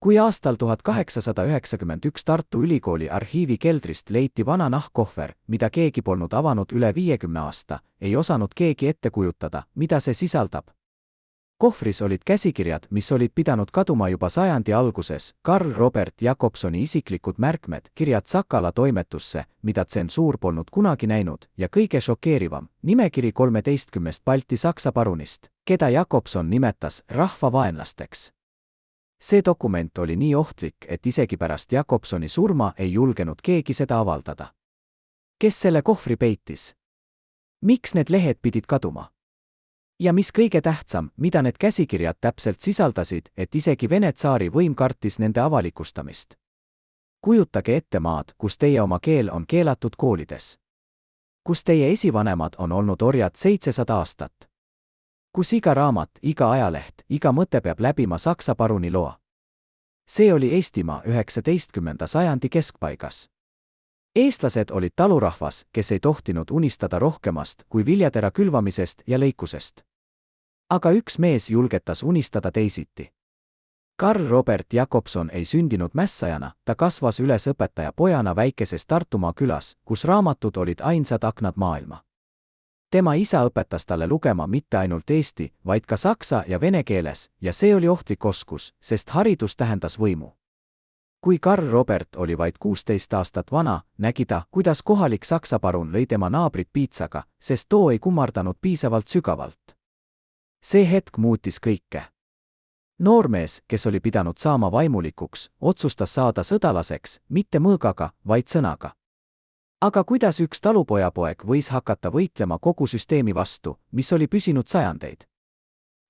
Kui aastal 1891 Tartu Ülikooli arhiivi keldrist leiti vana nahkkohver, mida keegi polnud avanud üle 50 aasta, ei osanud keegi ette kujutada, mida see sisaldab. Kohvris olid käsikirjad, mis olid pidanud kaduma juba sajandi alguses, Karl Robert Jakobsoni isiklikud märkmed, kirjad Sakala toimetusse, mida tsensuur polnud kunagi näinud, ja kõige šokeerivam, nimekiri 13 Balti-Saksa parunist, keda Jakobson nimetas rahvavaenlasteks. See dokument oli nii ohtlik, et isegi pärast Jakobsoni surma ei julgenud keegi seda avaldada. Kes selle kohvri peitis? Miks need lehed pidid kaduma? Ja mis kõige tähtsam, mida need käsikirjad täpselt sisaldasid, et isegi Vene tsaari võim kartis nende avalikustamist. Kujutage ette maad, kus teie oma keel on keelatud koolides. Kus teie esivanemad on olnud orjad 700 aastat. Kus iga raamat, iga ajaleht, iga mõte peab läbima Saksa paruni loa. See oli Eestimaa 19. sajandi keskpaigas. Eestlased olid talurahvas, kes ei tohtinud unistada rohkemast kui viljatera külvamisest ja lõikusest. Aga üks mees julgetas unistada teisiti. Karl Robert Jakobson ei sündinud mässajana, ta kasvas üles õpetaja pojana väikeses Tartumaa külas, kus raamatud olid ainsad aknad maailma. Tema isa õpetas talle lugema mitte ainult eesti, vaid ka saksa ja vene keeles, ja see oli ohtlik oskus, sest haridus tähendas võimu. Kui Karl Robert oli vaid 16 aastat vana, nägi ta, kuidas kohalik saksa parun lõi tema naabrit piitsaga, sest too ei kummardanud piisavalt sügavalt. See hetk muutis kõike. Noormees, kes oli pidanud saama vaimulikuks, otsustas saada sõdalaseks, mitte mõõgaga, vaid sõnaga. Aga kuidas üks talupojapoeg võis hakata võitlema kogu süsteemi vastu, mis oli püsinud sajandeid?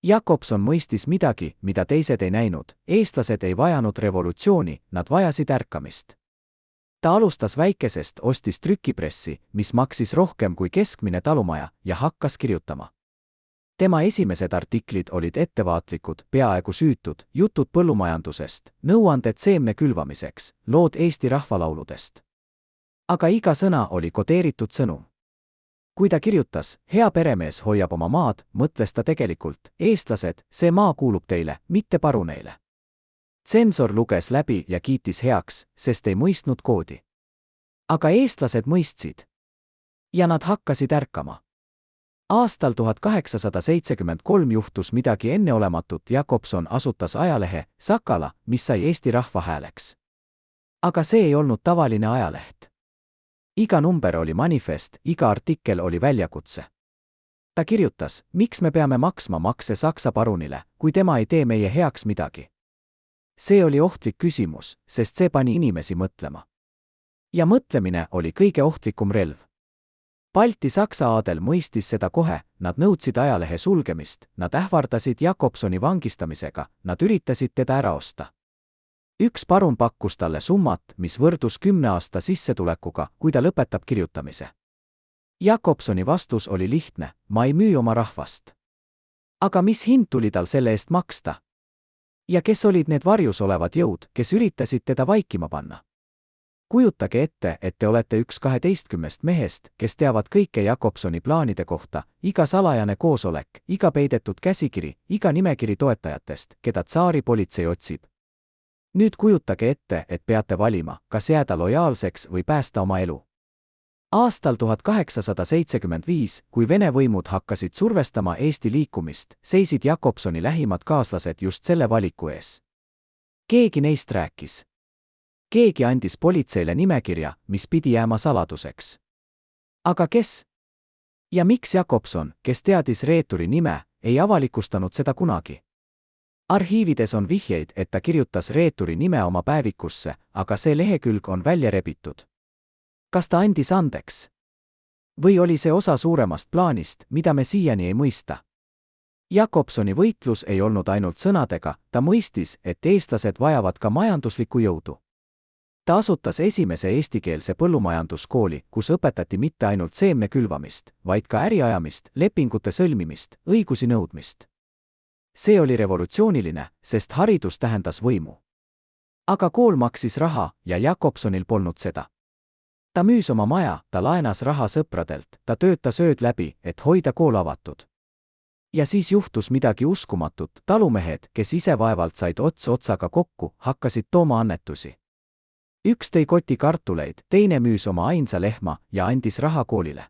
Jakobson mõistis midagi, mida teised ei näinud, eestlased ei vajanud revolutsiooni, nad vajasid ärkamist. Ta alustas väikesest, ostis trükipressi, mis maksis rohkem kui keskmine talumaja, ja hakkas kirjutama. Tema esimesed artiklid olid ettevaatlikud, peaaegu süütud, jutud põllumajandusest, nõuanded seemne külvamiseks, lood Eesti rahvalauludest. Aga iga sõna oli kodeeritud sõnum. Kui ta kirjutas, hea peremees hoiab oma maad, mõtles ta tegelikult, eestlased, see maa kuulub teile, mitte paruneile. Tsensor luges läbi ja kiitis heaks, sest ei mõistnud koodi. Aga eestlased mõistsid. Ja nad hakkasid ärkama. Aastal 1873 juhtus midagi enneolematut, Jakobson asutas ajalehe Sakala, mis sai Eesti rahva hääleks. Aga see ei olnud tavaline ajaleht. Iga number oli manifest, iga artikkel oli väljakutse. Ta kirjutas, miks me peame maksma makse Saksa parunile, kui tema ei tee meie heaks midagi. See oli ohtlik küsimus, sest see pani inimesi mõtlema. Ja mõtlemine oli kõige ohtlikum relv. Balti-Saksa aadel mõistis seda kohe, nad nõudsid ajalehe sulgemist, nad ähvardasid Jakobsoni vangistamisega, nad üritasid teda ära osta. Üks parun pakkus talle summat, mis võrdus 10 aasta sissetulekuga, kui ta lõpetab kirjutamise. Jakobsoni vastus oli lihtne, ma ei müü oma rahvast. Aga mis hind tuli tal selle eest maksta? Ja kes olid need varjus olevad jõud, kes üritasid teda vaikima panna? Kujutage ette, et te olete üks 12 mehest, kes teavad kõike Jakobsoni plaanide kohta, iga salajane koosolek, iga peidetud käsikiri, iga nimekiri toetajatest, keda tsaari politsei otsib. Nüüd kujutage ette, et peate valima, kas jääda lojaalseks või päästa oma elu. Aastal 1875, kui Vene võimud hakkasid survestama Eesti liikumist, seisid Jakobsoni lähimad kaaslased just selle valiku ees. Keegi neist rääkis. Keegi andis politseile nimekirja, mis pidi jääma saladuseks. Aga kes? Ja miks Jakobson, kes teadis reeturi nime, ei avalikustanud seda kunagi? Arhiivides on vihjeid, et ta kirjutas reeturi nime oma päevikusse, aga see lehekülg on välja rebitud. Kas ta andis andeks? Või oli see osa suuremast plaanist, mida me siiani ei mõista? Jakobsoni võitlus ei olnud ainult sõnadega, ta mõistis, et eestlased vajavad ka majanduslikku jõudu. Ta asutas esimese eestikeelse põllumajanduskooli, kus õpetati mitte ainult seemne külvamist, vaid ka äriajamist, lepingute sõlmimist, õigusi nõudmist. See oli revolutsiooniline, sest haridus tähendas võimu. Aga kool maksis raha ja Jakobsonil polnud seda. Ta müüs oma maja, ta laenas raha sõpradelt, ta töötas ööd läbi, et hoida kool avatud. Ja siis juhtus midagi uskumatut, talumehed, kes ise vaevalt said ots otsaga kokku, hakkasid tooma annetusi. Üks tõi koti kartuleid, teine müüs oma ainsa lehma ja andis raha koolile.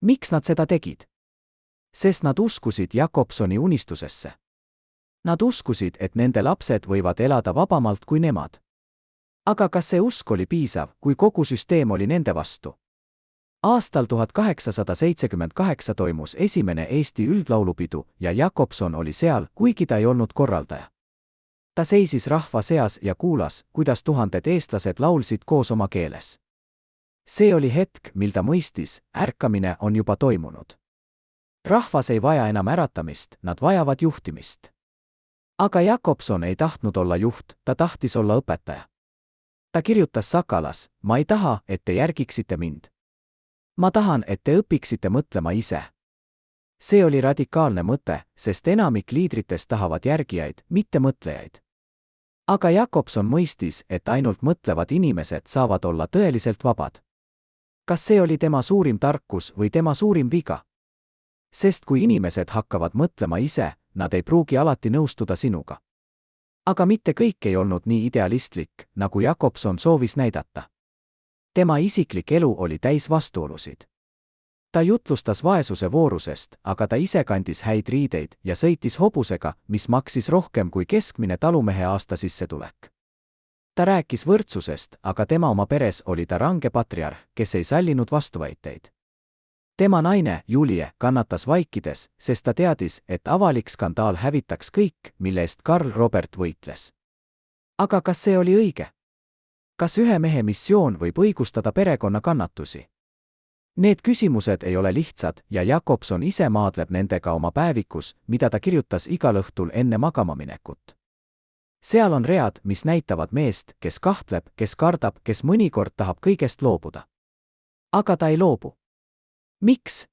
Miks nad seda tegid? Sest nad uskusid Jakobsoni unistusesse. Nad uskusid, et nende lapsed võivad elada vabamalt kui nemad. Aga kas see usk oli piisav, kui kogu süsteem oli nende vastu? Aastal 1878 toimus esimene Eesti üldlaulupidu ja Jakobson oli seal, kuigi ta ei olnud korraldaja. Ta seisis rahva seas ja kuulas, kuidas tuhanded eestlased laulsid koos oma keeles. See oli hetk, mil ta mõistis, ärkamine on juba toimunud. Rahvas ei vaja enam äratamist, nad vajavad juhtimist. Aga Jakobson ei tahtnud olla juht, ta tahtis olla õpetaja. Ta kirjutas Sakalas, ma ei taha, et te järgiksite mind. Ma tahan, et te õpiksite mõtlema ise. See oli radikaalne mõte, sest enamik liidritest tahavad järgijaid, mitte mõtlejaid. Aga Jakobson mõistis, et ainult mõtlevad inimesed saavad olla tõeliselt vabad. Kas see oli tema suurim tarkus või tema suurim viga? Sest kui inimesed hakkavad mõtlema ise, nad ei pruugi alati nõustuda sinuga. Aga mitte kõik ei olnud nii idealistlik, nagu Jakobson soovis näidata. Tema isiklik elu oli täis vastuolusid. Ta jutlustas vaesuse voorusest, aga ta ise kandis häid riideid ja sõitis hobusega, mis maksis rohkem kui keskmine talumehe aastasissetulek. Ta rääkis võrdsusest, aga tema oma peres oli ta range patriarh, kes ei sallinud vastuväiteid. Tema naine, Julie, kannatas vaikides, sest ta teadis, et avalik skandaal hävitaks kõik, mille eest Karl Robert võitles. Aga kas see oli õige? Kas ühe mehe missioon võib õigustada perekonna kannatusi? Need küsimused ei ole lihtsad ja Jakobson ise maadleb nendega oma päevikus, mida ta kirjutas igal õhtul enne magamaminekut. Seal on read, mis näitavad meest, kes kahtleb, kes kardab, kes mõnikord tahab kõigest loobuda. Aga ta ei loobu. Miks?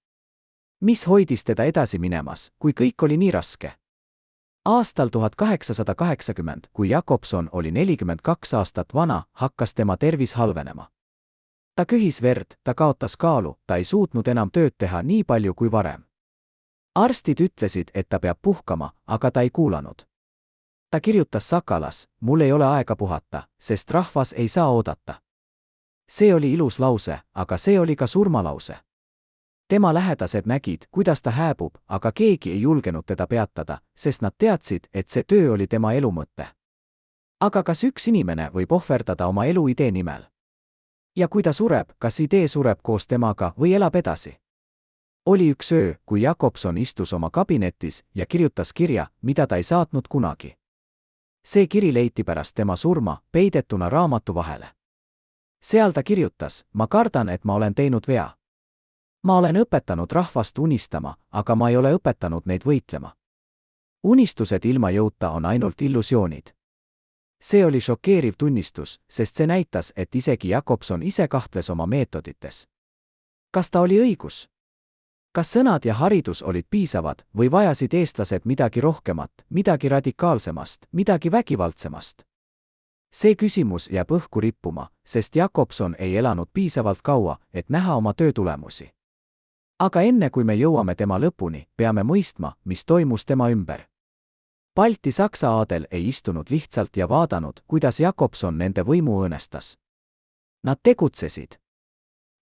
Mis hoidis teda edasi minemas, kui kõik oli nii raske? Aastal 1880, kui Jakobson oli 42 aastat vana, hakkas tema tervis halvenema. Ta köhis verd, ta kaotas kaalu, ta ei suutnud enam tööd teha nii palju kui varem. Arstid ütlesid, et ta peab puhkama, aga ta ei kuulanud. Ta kirjutas Sakalas, mul ei ole aega puhata, sest rahvas ei saa oodata. See oli ilus lause, aga see oli ka surmalause. Tema lähedased nägid, kuidas ta hääbub, aga keegi ei julgenud teda peatada, sest nad teadsid, et see töö oli tema elu mõte. Aga kas üks inimene võib ohverdada oma elu idee nimel? Ja kui ta sureb, kas idee sureb koos temaga või elab edasi? Oli üks öö, kui Jakobson istus oma kabinetis ja kirjutas kirja, mida ta ei saatnud kunagi. See kiri leiti pärast tema surma, peidetuna raamatu vahele. Seal ta kirjutas, ma kardan, et ma olen teinud vea. Ma olen õpetanud rahvast unistama, aga ma ei ole õpetanud neid võitlema. Unistused ilma jõuta on ainult illusioonid. See oli šokeeriv tunnistus, sest see näitas, et isegi Jakobson ise kahtles oma meetodites. Kas ta oli õigus? Kas sõnad ja haridus olid piisavad või vajasid eestlased midagi rohkemat, midagi radikaalsemast, midagi vägivaldsemast? See küsimus jääb õhku rippuma, sest Jakobson ei elanud piisavalt kaua, et näha oma töö tulemusi. Aga enne kui me jõuame tema lõpuni, peame mõistma, mis toimus tema ümber. Balti-Saksa aadel ei istunud lihtsalt ja vaadanud, kuidas Jakobson nende võimu õõnestas. Nad tegutsesid.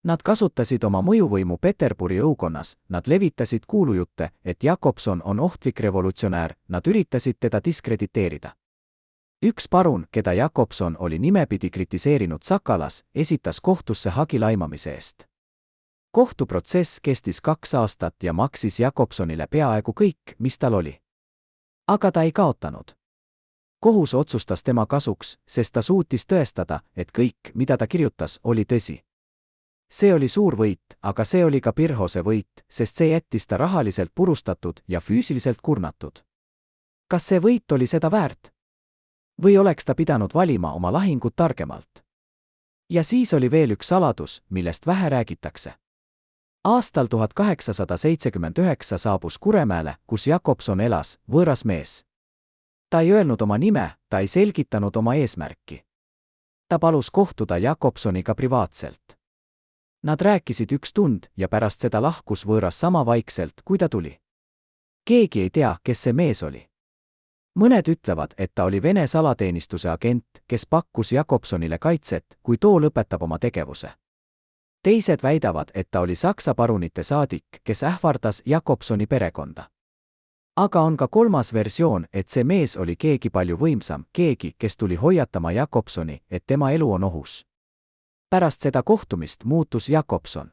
Nad kasutasid oma mõjuvõimu Peterburi õukonnas, nad levitasid kuulujutte, et Jakobson on ohtlik revolutsionäär, nad üritasid teda diskrediteerida. Üks parun, keda Jakobson oli nimepidi kritiseerinud Sakalas, esitas kohtusse hagi laimamise eest. Kohtuprotsess kestis 2 aastat ja maksis Jakobsonile peaaegu kõik, mis tal oli. Aga ta ei kaotanud. Kohus otsustas tema kasuks, sest ta suutis tõestada, et kõik, mida ta kirjutas, oli tõsi. See oli suur võit, aga see oli ka Pirhose võit, sest see jättis ta rahaliselt purustatud ja füüsiliselt kurnatud. Kas see võit oli seda väärt? Või oleks ta pidanud valima oma lahingut targemalt? Ja siis oli veel üks saladus, millest vähe räägitakse. Aastal 1879 saabus Kuremäele, kus Jakobson elas, võõras mees. Ta ei öelnud oma nime, ta ei selgitanud oma eesmärki. Ta palus kohtuda Jakobsoniga privaatselt. Nad rääkisid 1 tund ja pärast seda lahkus võõras sama vaikselt, kui ta tuli. Keegi ei tea, kes see mees oli. Mõned ütlevad, et ta oli Vene salateenistuse agent, kes pakkus Jakobsonile kaitset, kui too lõpetab oma tegevuse. Teised väidavad, et ta oli Saksa parunite saadik, kes ähvardas Jakobsoni perekonda. Aga on ka kolmas versioon, et see mees oli keegi palju võimsam, keegi, kes tuli hoiatama Jakobsoni, et tema elu on ohus. Pärast seda kohtumist muutus Jakobson.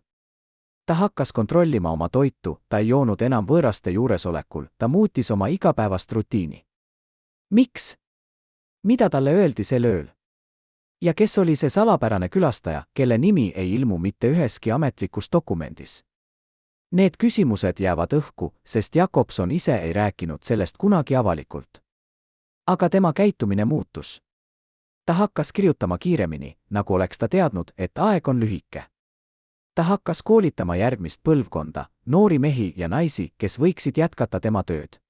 Ta hakkas kontrollima oma toitu, ta ei joonud enam võõraste juuresolekul, ta muutis oma igapäevast rutiini. Miks? Mida talle öeldi sel ööl? Ja kes oli see salapärane külastaja, kelle nimi ei ilmu mitte üheski ametlikus dokumendis? Need küsimused jäävad õhku, sest Jakobson ise ei rääkinud sellest kunagi avalikult. Aga tema käitumine muutus. Ta hakkas kirjutama kiiremini, nagu oleks ta teadnud, et aeg on lühike. Ta hakkas koolitama järgmist põlvkonda, noori mehi ja naisi, kes võiksid jätkata tema tööd.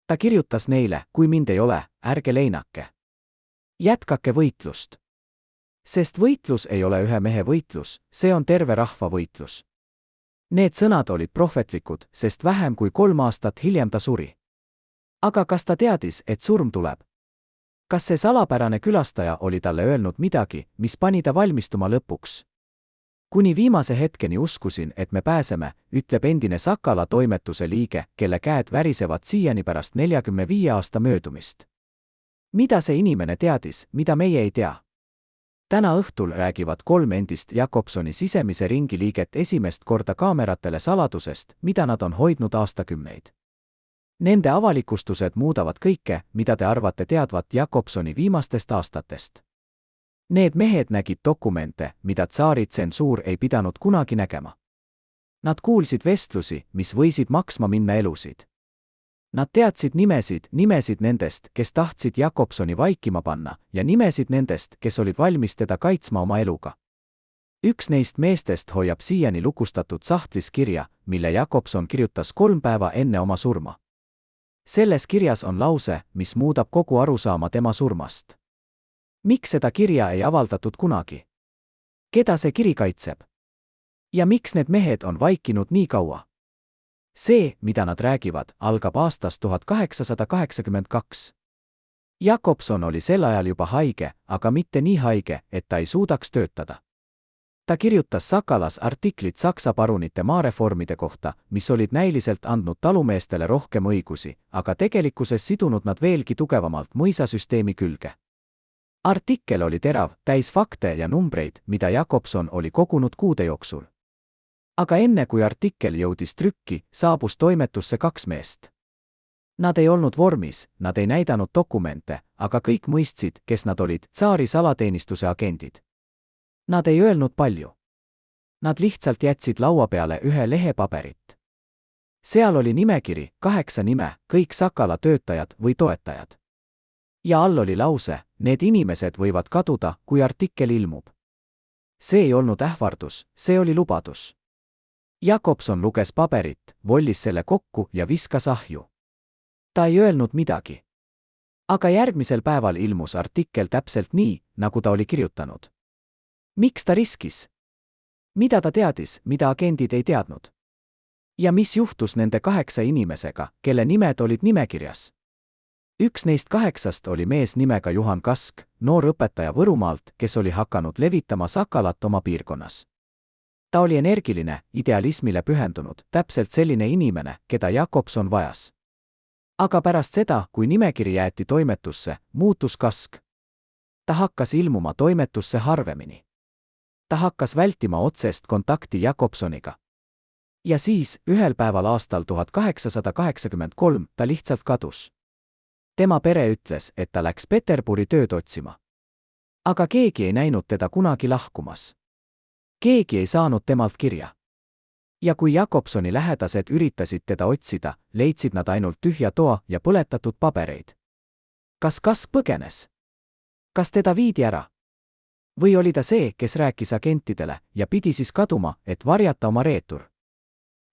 Ta kirjutas neile, kui mind ei ole, ärge leinake. Jätkake võitlust. Sest võitlus ei ole ühe mehe võitlus, see on terve rahva võitlus. Need sõnad olid prohvetlikud, sest vähem kui 3 aastat hiljem ta suri. Aga kas ta teadis, et surm tuleb? Kas see salapärane külastaja oli talle öelnud midagi, mis pani ta valmistuma lõpuks? Kuni viimase hetkeni uskusin, et me pääseme, ütleb endine Sakala toimetuse liige, kelle käed värisevad siiani pärast 45 aasta möödumist. Mida see inimene teadis, mida meie ei tea? Täna õhtul räägivad 3 endist Jakobsoni sisemise ringi liiget esimest korda kaameratele saladusest, mida nad on hoidnud aastakümneid. Nende avalikustused muudavad kõike, mida te arvate teadvat Jakobsoni viimastest aastatest. Need mehed nägid dokumente, mida tsaari tsensuur ei pidanud kunagi nägema. Nad kuulsid vestlusi, mis võisid maksma minna elusid. Nad teadsid nimesid nendest, kes tahtsid Jakobsoni vaikima panna, ja nimesid nendest, kes olid valmis teda kaitsma oma eluga. Üks neist meestest hoiab siiani lukustatud sahtlis kirja, mille Jakobson kirjutas 3 päeva enne oma surma. Selles kirjas on lause, mis muudab kogu arusaama tema surmast. Miks seda kirja ei avaldatud kunagi? Keda see kiri kaitseb? Ja miks need mehed on vaikinud nii kaua? See, mida nad räägivad, algab aastast 1882. Jakobson oli sel ajal juba haige, aga mitte nii haige, et ta ei suudaks töötada. Ta kirjutas Sakalas artiklit Saksa parunite maareformide kohta, mis olid näiliselt andnud talumeestele rohkem õigusi, aga tegelikkuses sidunud nad veelgi tugevamalt mõisasüsteemi külge. Artikkel oli terav, täis fakte ja numbreid, mida Jakobson oli kogunud kuude jooksul. Aga enne kui artikkel jõudis trükki, saabus toimetusse 2 meest. Nad ei olnud vormis, nad ei näidanud dokumente, aga kõik mõistsid, kes nad olid, tsaari salateenistuse agendid. Nad ei öelnud palju. Nad lihtsalt jätsid laua peale 1 lehe paberit. Seal oli nimekiri, 8 nime, kõik Sakala töötajad või toetajad. Ja all oli lause, need inimesed võivad kaduda, kui artikkel ilmub. See ei olnud ähvardus, see oli lubadus. Jakobson luges paberit, vollis selle kokku ja viskas ahju. Ta ei öelnud midagi. Aga järgmisel päeval ilmus artikkel täpselt nii, nagu ta oli kirjutanud. Miks ta riskis? Mida ta teadis, mida agendid ei teadnud? Ja mis juhtus nende 8 inimesega, kelle nimed olid nimekirjas? Üks neist 8 oli mees nimega Juhan Kask, noor õpetaja Võrumaalt, kes oli hakanud levitama Sakalat oma piirkonnas. Ta oli energiline, idealismile pühendunud, täpselt selline inimene, keda Jakobson vajas. Aga pärast seda, kui nimekiri jäeti toimetusse, muutus Kask. Ta hakkas ilmuma toimetusse harvemini. Ta hakkas vältima otsest kontakti Jakobsoniga. Ja siis, ühel päeval aastal 1883, ta lihtsalt kadus. Tema pere ütles, et ta läks Peterburi tööd otsima. Aga keegi ei näinud teda kunagi lahkumas. Keegi ei saanud temalt kirja. Ja kui Jakobsoni lähedased üritasid teda otsida, leidsid nad ainult tühja toa ja põletatud pabereid. Kas Kask põgenes? Kas teda viidi ära? Või oli ta see, kes rääkis agentidele ja pidi siis kaduma, et varjata oma reetur?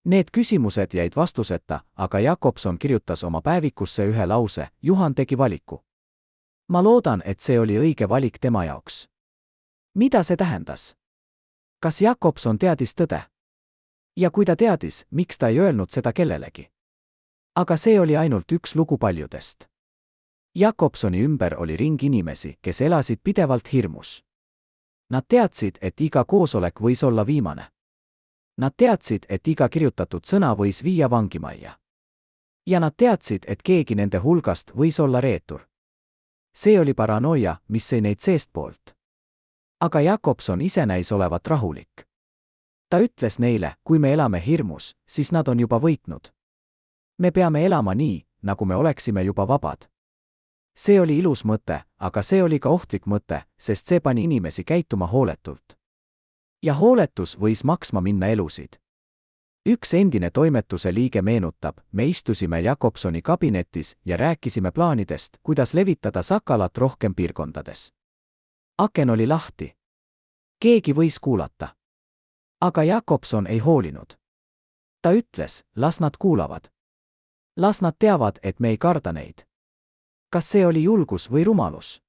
Need küsimused jäid vastuseta, aga Jakobson kirjutas oma päevikusse 1 lause, Juhan tegi valiku. Ma loodan, et see oli õige valik tema jaoks. Mida see tähendas? Kas Jakobson teadis tõde? Ja kui ta teadis, miks ta ei öelnud seda kellelegi? Aga see oli ainult üks lugu paljudest. Jakobsoni ümber oli ring inimesi, kes elasid pidevalt hirmus. Nad teadsid, et iga koosolek võis olla viimane. Nad teadsid, et iga kirjutatud sõna võis viia vangimajja. Ja nad teadsid, et keegi nende hulgast võis olla reetur. See oli paranoia, mis sõi neid seestpoolt. Aga Jakobson ise näis olevat rahulik. Ta ütles neile, kui me elame hirmus, siis nad on juba võitnud. Me peame elama nii, nagu me oleksime juba vabad. See oli ilus mõte, aga see oli ka ohtlik mõte, sest see pani inimesi käituma hooletult. Ja hooletus võis maksma minna elusid. Üks endine toimetuse liige meenutab, me istusime Jakobsoni kabinetis ja rääkisime plaanidest, kuidas levitada Sakalat rohkem piirkondades. Aken oli lahti. Keegi võis kuulata. Aga Jakobson ei hoolinud. Ta ütles, las nad kuulavad. Las nad teavad, et me ei karda neid. Kas see oli julgus või rumalus?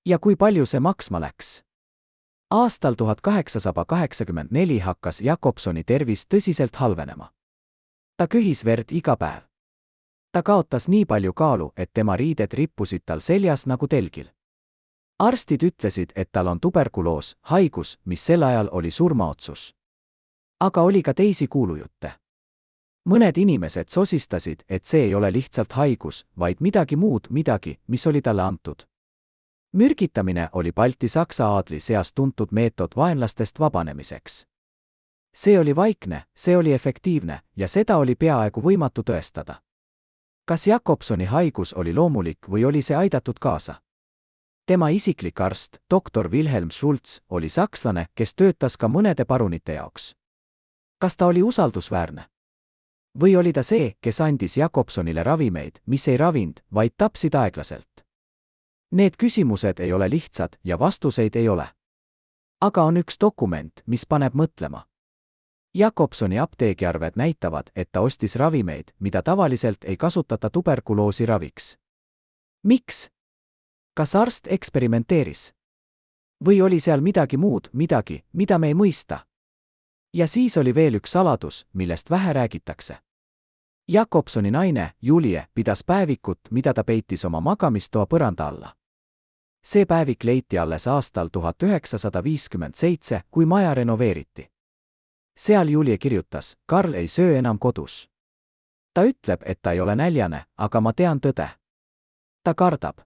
Ja kui palju see maksma läks? Aastal 1884 hakkas Jakobsoni tervis tõsiselt halvenema. Ta köhis verd iga päev. Ta kaotas nii palju kaalu, et tema riided rippusid tal seljas nagu telgil. Arstid ütlesid, et tal on tuberkuloos, haigus, mis sel ajal oli surmaotsus. Aga oli ka teisi kuulujutte. Mõned inimesed sosistasid, et see ei ole lihtsalt haigus, vaid midagi muud, midagi, mis oli talle antud. Mürgitamine oli Balti-Saksa aadli seas tuntud meetod vaenlastest vabanemiseks. See oli vaikne, see oli efektiivne ja seda oli peaaegu võimatu tõestada. Kas Jakobsoni haigus oli loomulik või oli see aidatud kaasa? Tema isiklik arst, doktor Wilhelm Schulz, oli sakslane, kes töötas ka mõnede parunite jaoks. Kas ta oli usaldusväärne? Või oli ta see, kes andis Jakobsonile ravimeid, mis ei ravinud, vaid tapsid aeglaselt? Need küsimused ei ole lihtsad ja vastuseid ei ole. Aga on üks dokument, mis paneb mõtlema. Jakobsoni apteegiarved näitavad, et ta ostis ravimeid, mida tavaliselt ei kasutata tuberkuloosi raviks. Miks? Kas arst eksperimenteeris? Või oli seal midagi muud, midagi, mida me ei mõista? Ja siis oli veel üks saladus, millest vähe räägitakse. Jakobsoni naine, Julie, pidas päevikut, mida ta peitis oma magamistoa põranda alla. See päevik leiti alles aastal 1957, kui maja renoveeriti. Seal Julie kirjutas, Karl ei söö enam kodus. Ta ütleb, et ta ei ole näljane, aga ma tean tõde. Ta kardab.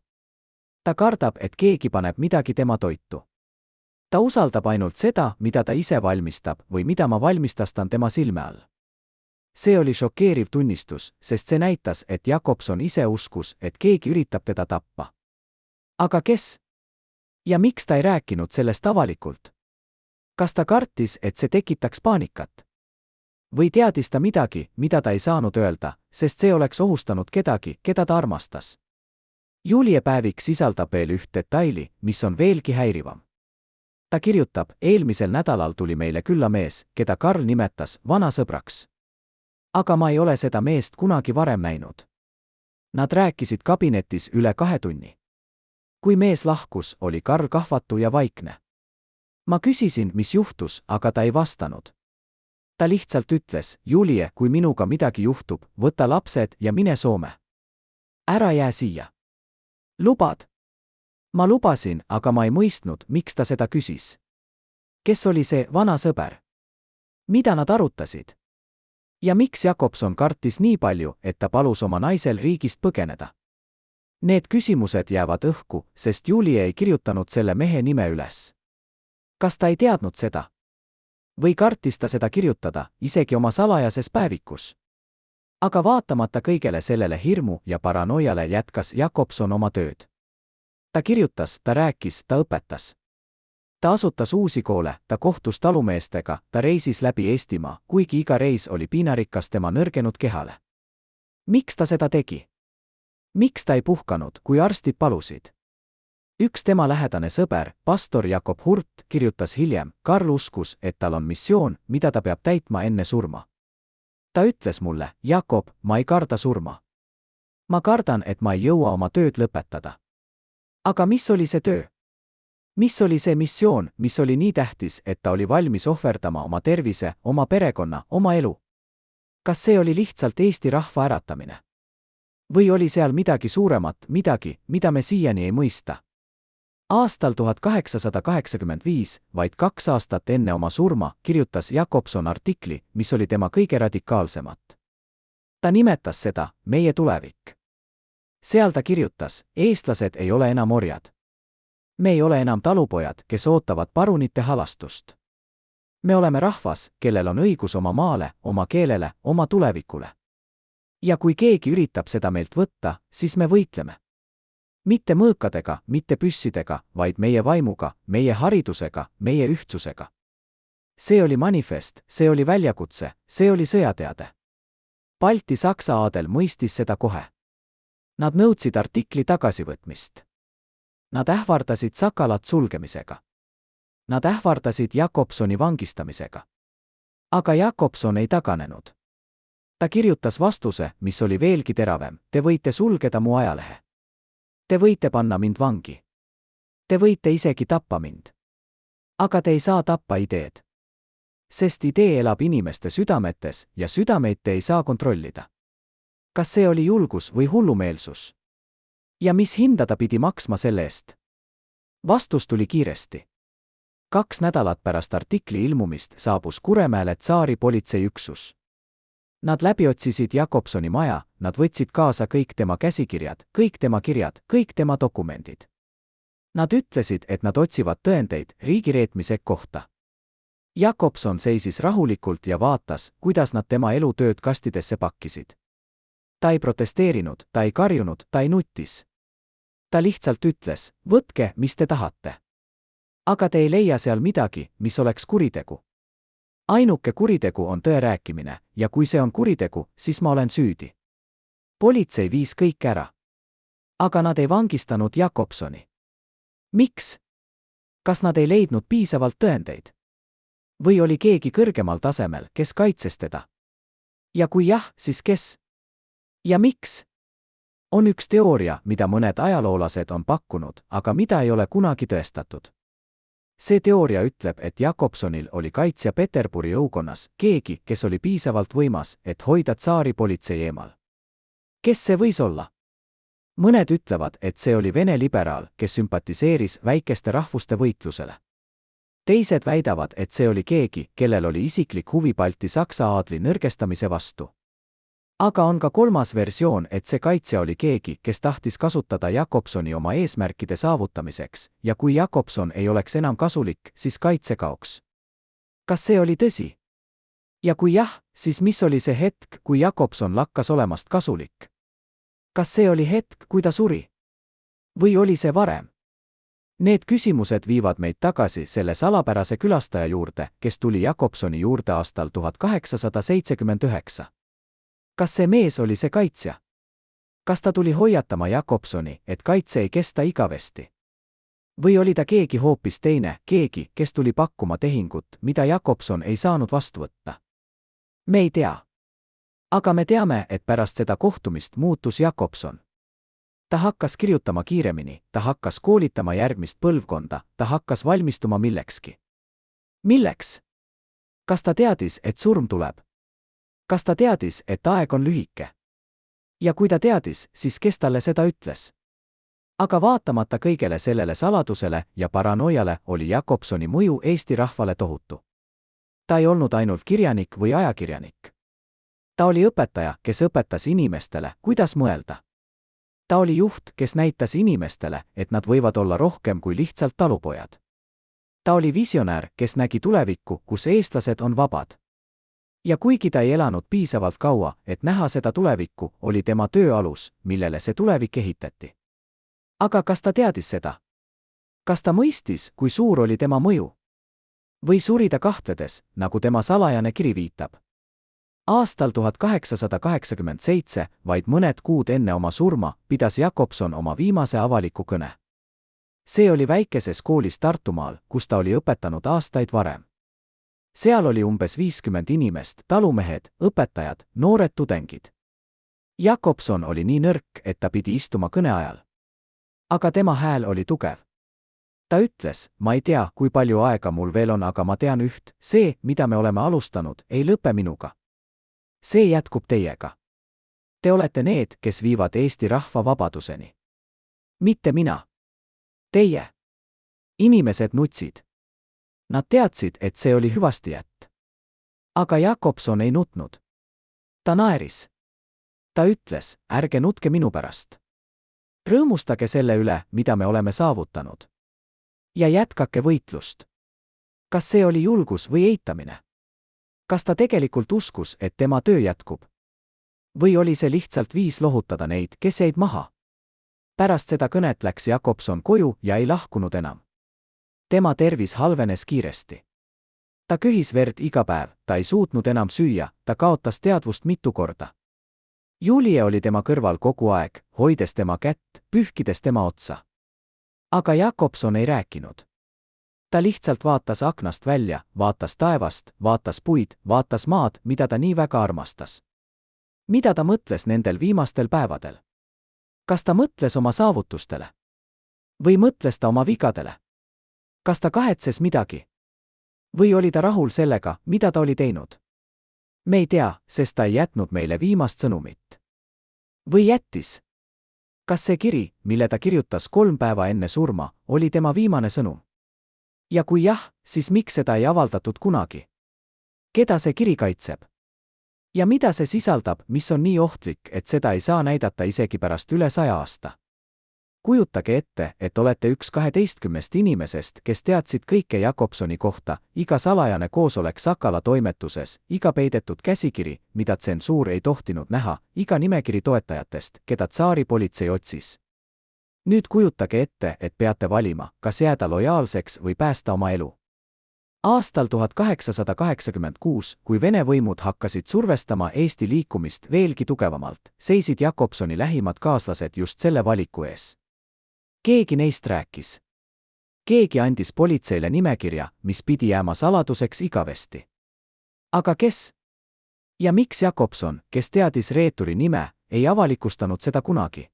Ta kardab, et keegi paneb midagi tema toitu. Ta usaldab ainult seda, mida ta ise valmistab või mida ma valmistan tema silme all. See oli šokeeriv tunnistus, sest see näitas, et Jakobson ise uskus, et keegi üritab teda tappa. Aga kes? Ja miks ta ei rääkinud sellest avalikult? Kas ta kartis, et see tekitaks paanikat? Või teadis ta midagi, mida ta ei saanud öelda, sest see oleks ohustanud kedagi, keda ta armastas? Julie päevik sisaldab veel üht detaili, mis on veelgi häirivam. Ta kirjutab, eelmisel nädalal tuli meile külla mees, keda Karl nimetas vana sõbraks. Aga ma ei ole seda meest kunagi varem näinud. Nad rääkisid kabinetis üle 2 tunni. Kui mees lahkus, oli Karl kahvatu ja vaikne. Ma küsisin, mis juhtus, aga ta ei vastanud. Ta lihtsalt ütles, Julie, kui minuga midagi juhtub, võta lapsed ja mine Soome. Ära jää siia. Lubad? Ma lubasin, aga ma ei mõistnud, miks ta seda küsis. Kes oli see vana sõber? Mida nad arutasid? Ja miks Jakobson kartis nii palju, et ta palus oma naisel riigist põgeneda? Need küsimused jäävad õhku, sest Julie ei kirjutanud selle mehe nime üles. Kas ta ei teadnud seda? Või kartis ta seda kirjutada, isegi oma salajases päevikus? Aga vaatamata kõigele sellele hirmu ja paranoiale jätkas Jakobson oma tööd. Ta kirjutas, ta rääkis, ta õpetas. Ta asutas uusi koole, ta kohtus talumeestega, ta reisis läbi Eestimaa, kuigi iga reis oli piinarikas tema nõrgenud kehale. Miks ta seda tegi? Miks ta ei puhkanud, kui arstid palusid? Üks tema lähedane sõber, pastor Jakob Hurt, kirjutas hiljem, Karl uskus, et tal on missioon, mida ta peab täitma enne surma. Ta ütles mulle, Jakob, ma ei karda surma. Ma kardan, et ma ei jõua oma tööd lõpetada. Aga mis oli see töö? Mis oli see missioon, mis oli nii tähtis, et ta oli valmis ohverdama oma tervise, oma perekonna, oma elu? Kas see oli lihtsalt Eesti rahva äratamine? Või oli seal midagi suuremat, midagi, mida me siiani ei mõista? Aastal 1885, vaid 2 aastat enne oma surma, kirjutas Jakobson artikli, mis oli tema kõige radikaalsemat. Ta nimetas seda meie tulevik. Seal ta kirjutas, eestlased ei ole enam orjad. Me ei ole enam talupojad, kes ootavad parunite halastust. Me oleme rahvas, kellel on õigus oma maale, oma keelele, oma tulevikule. Ja kui keegi üritab seda meilt võtta, siis me võitleme. Mitte mõõkadega, mitte püssidega, vaid meie vaimuga, meie haridusega, meie ühtsusega. See oli manifest, see oli väljakutse, see oli sõjateade. Balti-Saksa aadel mõistis seda kohe. Nad nõudsid artikli tagasivõtmist. Nad ähvardasid Sakalat sulgemisega. Nad ähvardasid Jakobsoni vangistamisega. Aga Jakobson ei taganenud. Ta kirjutas vastuse, mis oli veelgi teravem, te võite sulgeda mu ajalehe. Te võite panna mind vangi. Te võite isegi tappa mind. Aga te ei saa tappa ideed. Sest idee elab inimeste südametes ja südameid te ei saa kontrollida. Kas see oli julgus või hullumeelsus? Ja mis hinda ta pidi maksma selle eest? Vastus tuli kiiresti. 2 nädalat pärast artikli ilmumist saabus Kuremäele Tsaari politseiüksus. Nad läbiotsisid Jakobsoni maja, nad võtsid kaasa kõik tema käsikirjad, kõik tema kirjad, kõik tema dokumendid. Nad ütlesid, et nad otsivad tõendeid riigireetmise kohta. Jakobson seisis rahulikult ja vaatas, kuidas nad tema elutööd kastidesse pakkisid. Ta ei protesteerinud, ta ei karjunud, ta ei nuttis. Ta lihtsalt ütles, võtke, mis te tahate. Aga te ei leia seal midagi, mis oleks kuritegu. Ainuke kuritegu on tõe rääkimine, ja kui see on kuritegu, siis ma olen süüdi. Politsei viis kõik ära. Aga nad ei vangistanud Jakobsoni. Miks? Kas nad ei leidnud piisavalt tõendeid? Või oli keegi kõrgemal tasemel, kes kaitses teda? Ja kui jah, siis kes? Ja miks? On üks teooria, mida mõned ajaloolased on pakkunud, aga mida ei ole kunagi tõestatud. See teooria ütleb, et Jakobsonil oli kaitsja Peterburi jõukonnas, keegi, kes oli piisavalt võimas, et hoida tsaari politsei eemal. Kes see võis olla? Mõned ütlevad, et see oli Vene liberaal, kes sümpatiseeris väikeste rahvuste võitlusele. Teised väidavad, et see oli keegi, kellel oli isiklik huvi Balti-Saksa aadli nõrgestamise vastu. Aga on ka 3. versioon, et see kaitsja oli keegi, kes tahtis kasutada Jakobsoni oma eesmärkide saavutamiseks, ja kui Jakobson ei oleks enam kasulik, siis kaitse kaoks. Kas see oli tõsi? Ja kui jah, siis mis oli see hetk, kui Jakobson lakkas olemast kasulik? Kas see oli hetk, kui ta suri? Või oli see varem? Need küsimused viivad meid tagasi selle salapärase külastaja juurde, kes tuli Jakobsoni juurde aastal 1879. Kas see mees oli see kaitsja? Kas ta tuli hoiatama Jakobsoni, et kaitse ei kesta igavesti? Või oli ta keegi hoopis teine, keegi, kes tuli pakkuma tehingut, mida Jakobson ei saanud vastu võtta? Me ei tea. Aga me teame, et pärast seda kohtumist muutus Jakobson. Ta hakkas kirjutama kiiremini, ta hakkas koolitama järgmist põlvkonda, ta hakkas valmistuma millekski. Milleks? Kas ta teadis, et surm tuleb? Kas ta teadis, et aeg on lühike? Ja kui ta teadis, siis kes talle seda ütles? Aga vaatamata kõigele sellele saladusele ja paranoiale oli Jakobsoni mõju Eesti rahvale tohutu. Ta ei olnud ainult kirjanik või ajakirjanik. Ta oli õpetaja, kes õpetas inimestele, kuidas mõelda. Ta oli juht, kes näitas inimestele, et nad võivad olla rohkem kui lihtsalt talupojad. Ta oli visionäär, kes nägi tulevikku, kus eestlased on vabad. Ja kuigi ta ei elanud piisavalt kaua, et näha seda tulevikku, oli tema töö alus, millele see tulevik ehitati. Aga kas ta teadis seda? Kas ta mõistis, kui suur oli tema mõju? Või suri ta kahtledes, nagu tema salajane kiri viitab? Aastal 1887, vaid mõned kuud enne oma surma, pidas Jakobson oma viimase avaliku kõne. See oli väikeses koolis Tartumaal, kus ta oli õpetanud aastaid varem. Seal oli umbes 50 inimest, talumehed, õpetajad, noored tudengid. Jakobson oli nii nõrk, et ta pidi istuma kõne ajal. Aga tema hääl oli tugev. Ta ütles, ma ei tea, kui palju aega mul veel on, aga ma tean üht, see, mida me oleme alustanud, ei lõpe minuga. see jätkub teiega. Te olete need, kes viivad Eesti rahva vabaduseni. Mitte mina. Teie. Inimesed nutsid. Nad teadsid, et see oli hüvastijätt. Aga Jakobson ei nutnud. Ta naeris. Ta ütles, ärge nutke minu pärast. Rõõmustage selle üle, mida me oleme saavutanud. Ja jätkake võitlust. Kas see oli julgus või eitamine? Kas ta tegelikult uskus, et tema töö jätkub? Või oli see lihtsalt viis lohutada neid, kes jäid maha? Pärast seda kõnet läks Jakobson koju ja ei lahkunud enam. Tema tervis halvenes kiiresti. Ta köhis verd iga päev, ta ei suutnud enam süüa, ta kaotas teadvust mitu korda. Julie oli tema kõrval kogu aeg, hoides tema kätt, pühkides tema otsa. Aga Jakobson ei rääkinud. Ta lihtsalt vaatas aknast välja, vaatas taevast, vaatas puid, vaatas maad, mida ta nii väga armastas. Mida ta mõtles nendel viimastel päevadel? Kas ta mõtles oma saavutustele? Või mõtles ta oma vigadele? Kas ta kahetses midagi? Või oli ta rahul sellega, mida ta oli teinud? Me ei tea, sest ta ei jätnud meile viimast sõnumit. Või jättis? Kas see kiri, mille ta kirjutas 3 päeva enne surma, oli tema viimane sõnum? Ja kui jah, siis miks seda ei avaldatud kunagi? Keda see kiri kaitseb? Ja mida see sisaldab, mis on nii ohtlik, et seda ei saa näidata isegi pärast üle 100 aasta? Kujutage ette, et olete üks 12 inimesest, kes teadsid kõike Jakobsoni kohta, iga salajane koosolek Sakala toimetuses, iga peidetud käsikiri, mida tsensuur ei tohtinud näha, iga nimekiri toetajatest, keda tsaaripolitsei otsis. Nüüd kujutage ette, et peate valima, kas jääda lojaalseks või päästa oma elu. Aastal 1886, kui Vene võimud hakkasid survestama Eesti liikumist veelgi tugevamalt, seisid Jakobsoni lähimad kaaslased just selle valiku ees. Keegi neist rääkis. Keegi andis politseile nimekirja, mis pidi jääma saladuseks igavesti. Aga kes? Ja miks Jakobson, kes teadis reeturi nime, ei avalikustanud seda kunagi?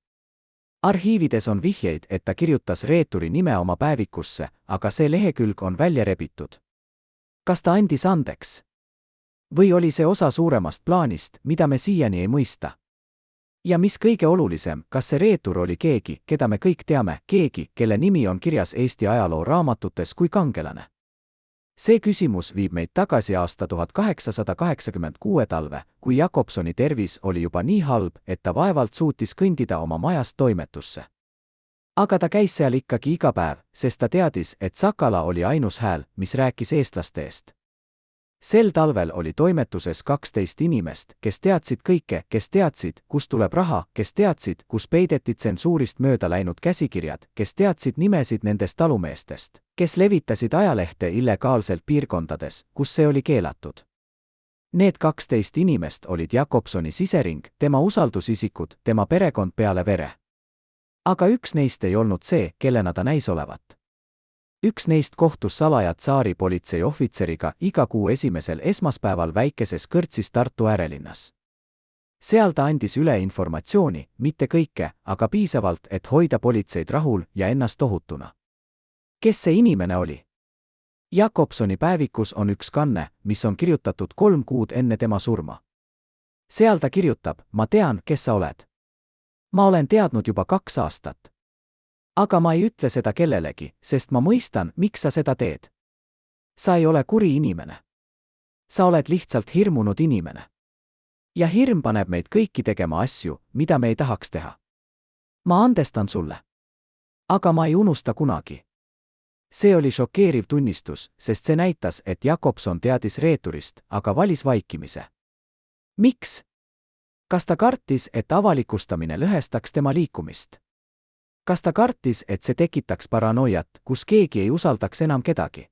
Arhiivides on vihjeid, et ta kirjutas reeturi nime oma päevikusse, aga see lehekülg on välja rebitud. Kas ta andis andeks? Või oli see osa suuremast plaanist, mida me siiani ei mõista? Ja mis kõige olulisem, kas see reetur oli keegi, keda me kõik teame, keegi, kelle nimi on kirjas Eesti ajaloo raamatutes kui kangelane? See küsimus viib meid tagasi aasta 1886 talve, kui Jakobsoni tervis oli juba nii halb, et ta vaevalt suutis kõndida oma majast toimetusse. Aga ta käis seal ikkagi iga päev, sest ta teadis, et Sakala oli ainus hääl, mis rääkis eestlaste eest. Sel talvel oli toimetuses 12 inimest, kes teadsid kõike, kes teadsid, kust tuleb raha, kes teadsid, kus peideti tsensuurist mööda läinud käsikirjad, kes teadsid nimesid nendest talumeestest, kes levitasid ajalehte illegaalselt piirkondades, kus see oli keelatud. Need 12 inimest olid Jakobsoni sisering, tema usaldusisikud, tema perekond peale vere. Aga üks neist ei olnud see, kellena ta näis olevat. Üks neist kohtus salaja tsaaripolitsei ohvitseriga iga kuu esimesel esmaspäeval väikeses kõrtsis Tartu äärelinnas. Seal ta andis üle informatsiooni, mitte kõike, aga piisavalt, et hoida politseid rahul ja ennast ohutuna. Kes see inimene oli? Jakobsoni päevikus on üks kanne, mis on kirjutatud 3 kuud enne tema surma. Seal ta kirjutab, ma tean, kes sa oled. Ma olen teadnud juba 2 aastat. Aga ma ei ütle seda kellelegi, sest ma mõistan, miks sa seda teed. Sa ei ole kuri inimene. Sa oled lihtsalt hirmunud inimene. Ja hirm paneb meid kõiki tegema asju, mida me ei tahaks teha. Ma andestan sulle. Aga ma ei unusta kunagi. See oli šokeeriv tunnistus, sest see näitas, et Jakobson teadis reeturist, aga valis vaikimise. Miks? Kas ta kartis, et avalikustamine lõhestaks tema liikumist? Kas ta kartis, et see tekitaks paranoiat, kus keegi ei usaldaks enam kedagi?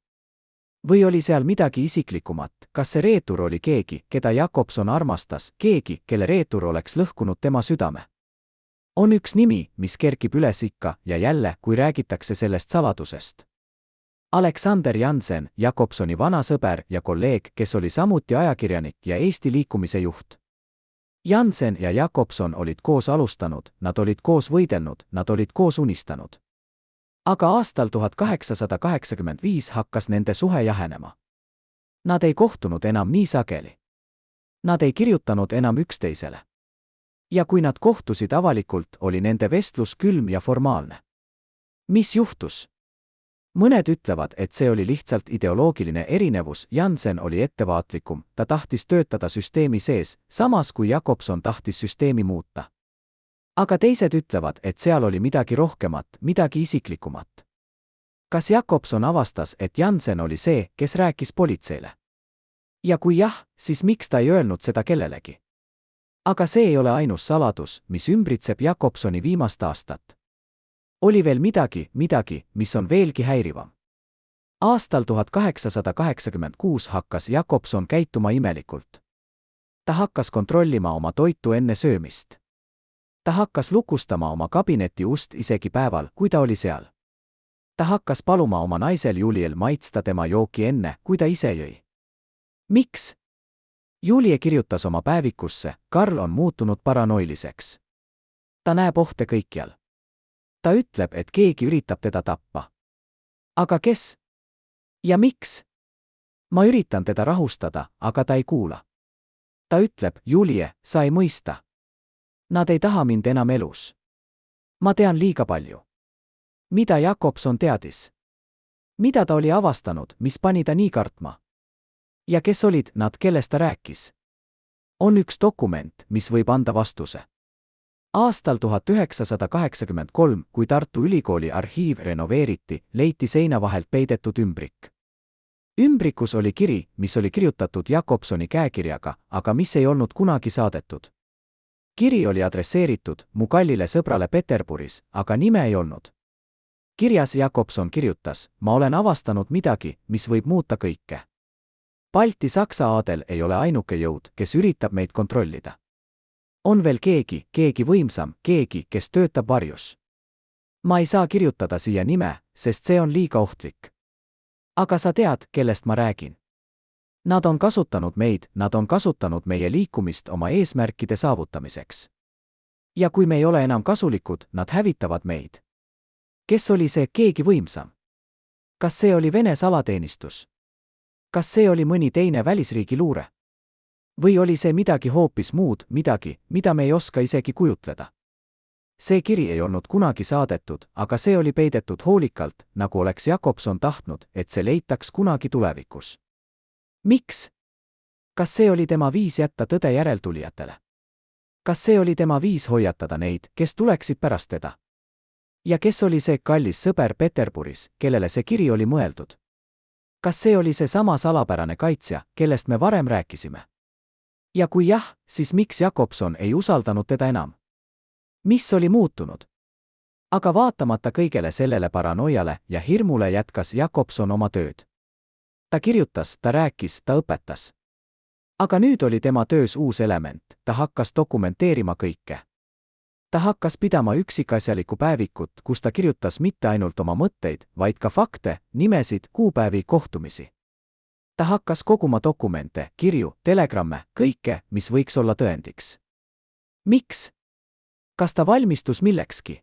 Või oli seal midagi isiklikumat, kas see reetur oli keegi, keda Jakobson armastas, keegi, kelle reetur oleks lõhkunud tema südame? On üks nimi, mis kerkib üles ikka ja jälle, kui räägitakse sellest saladusest. Alexander Jansen, Jakobsoni vana sõber ja kolleeg, kes oli samuti ajakirjanik ja Eesti liikumise juht. Jansen ja Jakobson olid koos alustanud, nad olid koos võidelnud, nad olid koos unistanud. Aga aastal 1885 hakkas nende suhe jahenema. Nad ei kohtunud enam nii sageli. Nad ei kirjutanud enam üksteisele. Ja kui nad kohtusid avalikult, oli nende vestlus külm ja formaalne. Mis juhtus? Mõned ütlevad, et see oli lihtsalt ideoloogiline erinevus, Jansen oli ettevaatlikum, ta tahtis töötada süsteemi sees, samas kui Jakobson tahtis süsteemi muuta. Aga teised ütlevad, et seal oli midagi rohkemat, midagi isiklikumat. Kas Jakobson avastas, et Jansen oli see, kes rääkis politseile? Ja kui jah, siis miks ta ei öelnud seda kellelegi? Aga see ei ole ainus saladus, mis ümbritseb Jakobsoni viimast aastat. Oli veel midagi, mis on veelgi häirivam. Aastal 1886 hakkas Jakobson käituma imelikult. Ta hakkas kontrollima oma toitu enne söömist. Ta hakkas lukustama oma kabineti ust isegi päeval, kui ta oli seal. Ta hakkas paluma oma naisel Juliel maitsta tema jooki enne, kui ta ise jõi. Miks? Julie kirjutas oma päevikusse, Karl on muutunud paranoiliseks. Ta näeb ohte kõikjal. Ta ütleb, et keegi üritab teda tappa. Aga kes? Ja miks? Ma üritan teda rahustada, aga ta ei kuula. Ta ütleb, Julie, sa ei mõista. Nad ei taha mind enam elus. Ma tean liiga palju. Mida Jakobson teadis? Mida ta oli avastanud, mis pani ta nii kartma? Ja kes olid nad, kellest ta rääkis? On üks dokument, mis võib anda vastuse. Aastal 1983, kui Tartu Ülikooli arhiiv renoveeriti, leiti seina vahelt peidetud ümbrik. Ümbrikus oli kiri, mis oli kirjutatud Jakobsoni käekirjaga, aga mis ei olnud kunagi saadetud. Kiri oli adresseeritud mu kallile sõbrale Peterburis, aga nime ei olnud. Kirjas Jakobson kirjutas, ma olen avastanud midagi, mis võib muuta kõike. Balti-Saksa aadel ei ole ainuke jõud, kes üritab meid kontrollida. On veel keegi võimsam, keegi, kes töötab varjus. Ma ei saa kirjutada siia nime, sest see on liiga ohtlik. Aga sa tead, kellest ma räägin. Nad on kasutanud meid, nad on kasutanud meie liikumist oma eesmärkide saavutamiseks. Ja kui me ei ole enam kasulikud, nad hävitavad meid. Kes oli see keegi võimsam? Kas see oli Vene salateenistus? Kas see oli mõni teine välisriigi luure? Või oli see midagi hoopis muud, midagi, mida me ei oska isegi kujutleda? See kiri ei olnud kunagi saadetud, aga see oli peidetud hoolikalt, nagu oleks Jakobson tahtnud, et see leitaks kunagi tulevikus. Miks? Kas see oli tema viis jätta tõde järeltulijatele? Kas see oli tema viis hoiatada neid, kes tuleksid pärast teda? Ja kes oli see kallis sõber Peterburis, kellele see kiri oli mõeldud? Kas see oli see sama salapärane kaitsja, kellest me varem rääkisime? Ja kui jah, siis miks Jakobson ei usaldanud teda enam? Mis oli muutunud? Aga vaatamata kõigele sellele paranoiale ja hirmule jätkas Jakobson oma tööd. Ta kirjutas, ta rääkis, ta õpetas. Aga nüüd oli tema töös uus element, ta hakkas dokumenteerima kõike. Ta hakkas pidama üksikasjalikku päevikut, kus ta kirjutas mitte ainult oma mõtteid, vaid ka fakte, nimesid, kuupäevi, kohtumisi. Ta hakkas koguma dokumente, kirju, telegramme, kõike, mis võiks olla tõendiks. Miks? Kas ta valmistus millekski?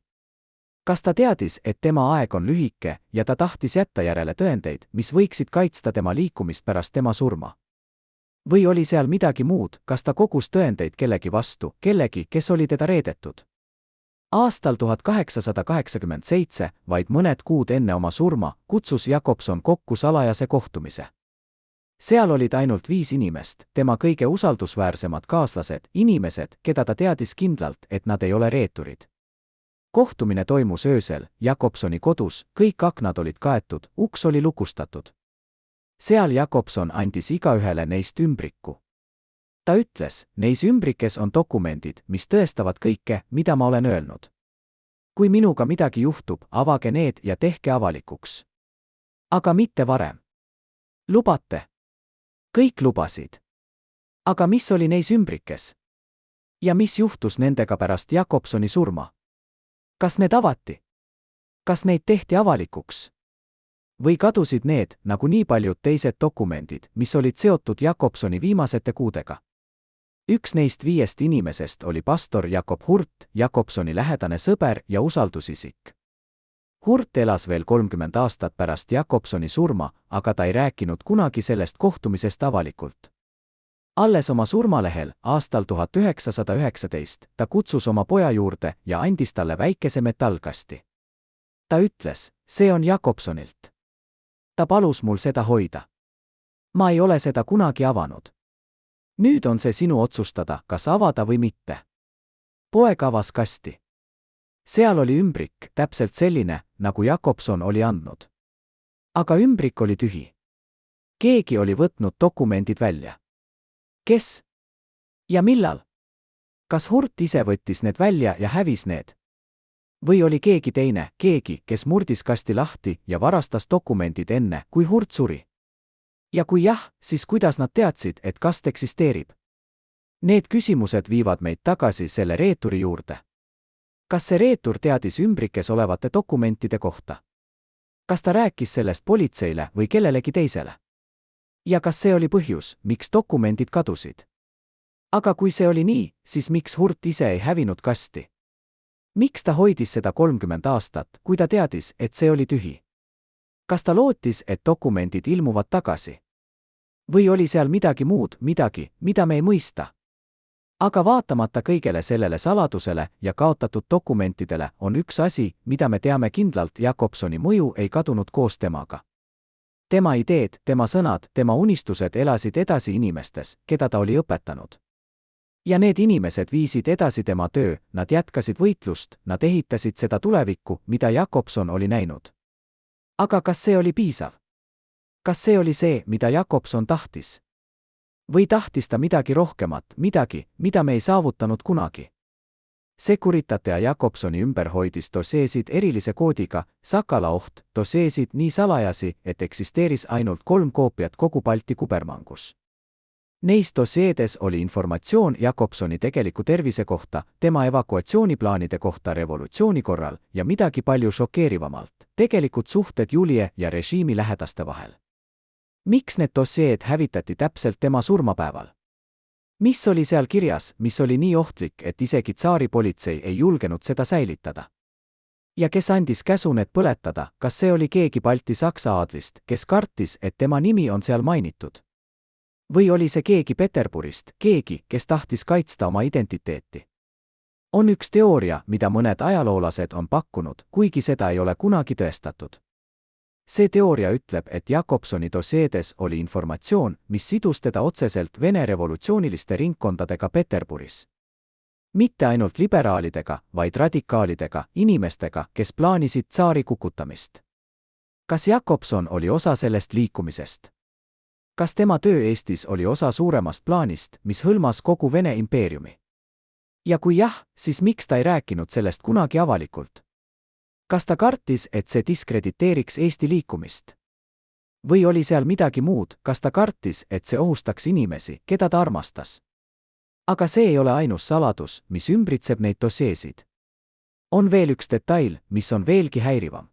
Kas ta teadis, et tema aeg on lühike ja ta tahtis jätta järele tõendeid, mis võiksid kaitsta tema liikumist pärast tema surma? Või oli seal midagi muud, kas ta kogus tõendeid kellegi vastu, kellegi, kes oli teda reedetud? Aastal 1887, vaid mõned kuud enne oma surma, kutsus Jakobson kokku salajase kohtumise. Seal olid ainult 5 inimest, tema kõige usaldusväärsemad kaaslased, inimesed, keda ta teadis kindlalt, et nad ei ole reeturid. Kohtumine toimus öösel, Jakobsoni kodus, kõik aknad olid kaetud, uks oli lukustatud. Seal Jakobson andis igaühele neist ümbriku. Ta ütles, neis ümbrikes on dokumendid, mis tõestavad kõike, mida ma olen öelnud. Kui minuga midagi juhtub, avage need ja tehke avalikuks. Aga mitte varem. Lubate? Kõik lubasid. Aga mis oli neis ümbrikes? Ja mis juhtus nendega pärast Jakobsoni surma? Kas need avati? Kas neid tehti avalikuks? Või kadusid need, nagu nii paljud teised dokumendid, mis olid seotud Jakobsoni viimasete kuudega? Üks neist 5 inimesest oli pastor Jakob Hurt, Jakobsoni lähedane sõber ja usaldusisik. Hurt elas veel 30 aastat pärast Jakobsoni surma, aga ta ei rääkinud kunagi sellest kohtumisest avalikult. Alles oma surmalehel aastal 1919 ta kutsus oma poja juurde ja andis talle väikese metallkasti. Ta ütles, see on Jakobsonilt. Ta palus mul seda hoida. Ma ei ole seda kunagi avanud. Nüüd on see sinu otsustada, kas avada või mitte. Poeg avas kasti. Seal oli ümbrik, täpselt selline, nagu Jakobson oli andnud. Aga ümbrik oli tühi. Keegi oli võtnud dokumendid välja. Kes? Ja millal? Kas Hurt ise võttis need välja ja hävis need? Või oli keegi teine, keegi, kes murdis kasti lahti ja varastas dokumendid enne, kui Hurt suri? Ja kui jah, siis kuidas nad teadsid, et kast eksisteerib? Need küsimused viivad meid tagasi selle reeturi juurde. Kas see reetur teadis ümbrikes olevate dokumentide kohta? Kas ta rääkis sellest politseile või kellelegi teisele? Ja kas see oli põhjus, miks dokumendid kadusid? Aga kui see oli nii, siis miks Hurt ise ei hävinud kasti? Miks ta hoidis seda 30 aastat, kui ta teadis, et see oli tühi? Kas ta lootis, et dokumendid ilmuvad tagasi? Või oli seal midagi muud, midagi, mida me ei mõista? Aga vaatamata kõigele sellele saladusele ja kaotatud dokumentidele on üks asi, mida me teame kindlalt: Jakobsoni mõju ei kadunud koos temaga. Tema ideed, tema sõnad, tema unistused elasid edasi inimestes, keda ta oli õpetanud. Ja need inimesed viisid edasi tema töö, nad jätkasid võitlust, nad ehitasid seda tulevikku, mida Jakobson oli näinud. Aga kas see oli piisav? Kas see oli see, mida Jakobson tahtis? Või tahtis ta midagi rohkemat, midagi, mida me ei saavutanud kunagi? Securitate ja Jakobsoni ümber hoidis doseesid erilise koodiga, Sakala oht, doseesid nii salajasi, et eksisteeris ainult 3 koopiat kogu Balti kubermangus. Neis doseedes oli informatsioon Jakobsoni tegeliku tervise kohta, tema evakuatsiooniplaanide kohta revolutsiooni korral ja midagi palju šokeerivamalt, tegelikud suhted Julie ja režiimi lähedaste vahel. Miks need doseed hävitati täpselt tema surmapäeval? Mis oli seal kirjas, mis oli nii ohtlik, et isegi tsaari politsei ei julgenud seda säilitada? Ja kes andis käsu need põletada, kas see oli keegi Balti-Saksa aadlist, kes kartis, et tema nimi on seal mainitud? Või oli see keegi Peterburist, keegi, kes tahtis kaitsta oma identiteeti? On üks teooria, mida mõned ajaloolased on pakkunud, kuigi seda ei ole kunagi tõestatud. See teooria ütleb, et Jakobsoni doseedes oli informatsioon, mis sidus teda otseselt Vene revolutsiooniliste ringkondadega Peterburis. Mitte ainult liberaalidega, vaid radikaalidega, inimestega, kes plaanisid tsaari kukutamist. Kas Jakobson oli osa sellest liikumisest? Kas tema töö Eestis oli osa suuremast plaanist, mis hõlmas kogu Vene impeeriumi? Ja kui jah, siis miks ta ei rääkinud sellest kunagi avalikult? Kas ta kartis, et see diskrediteeriks Eesti liikumist? Või oli seal midagi muud, kas ta kartis, et see ohustaks inimesi, keda ta armastas? Aga see ei ole ainus saladus, mis ümbritseb neid doseesid. On veel üks detail, mis on veelgi häirivam.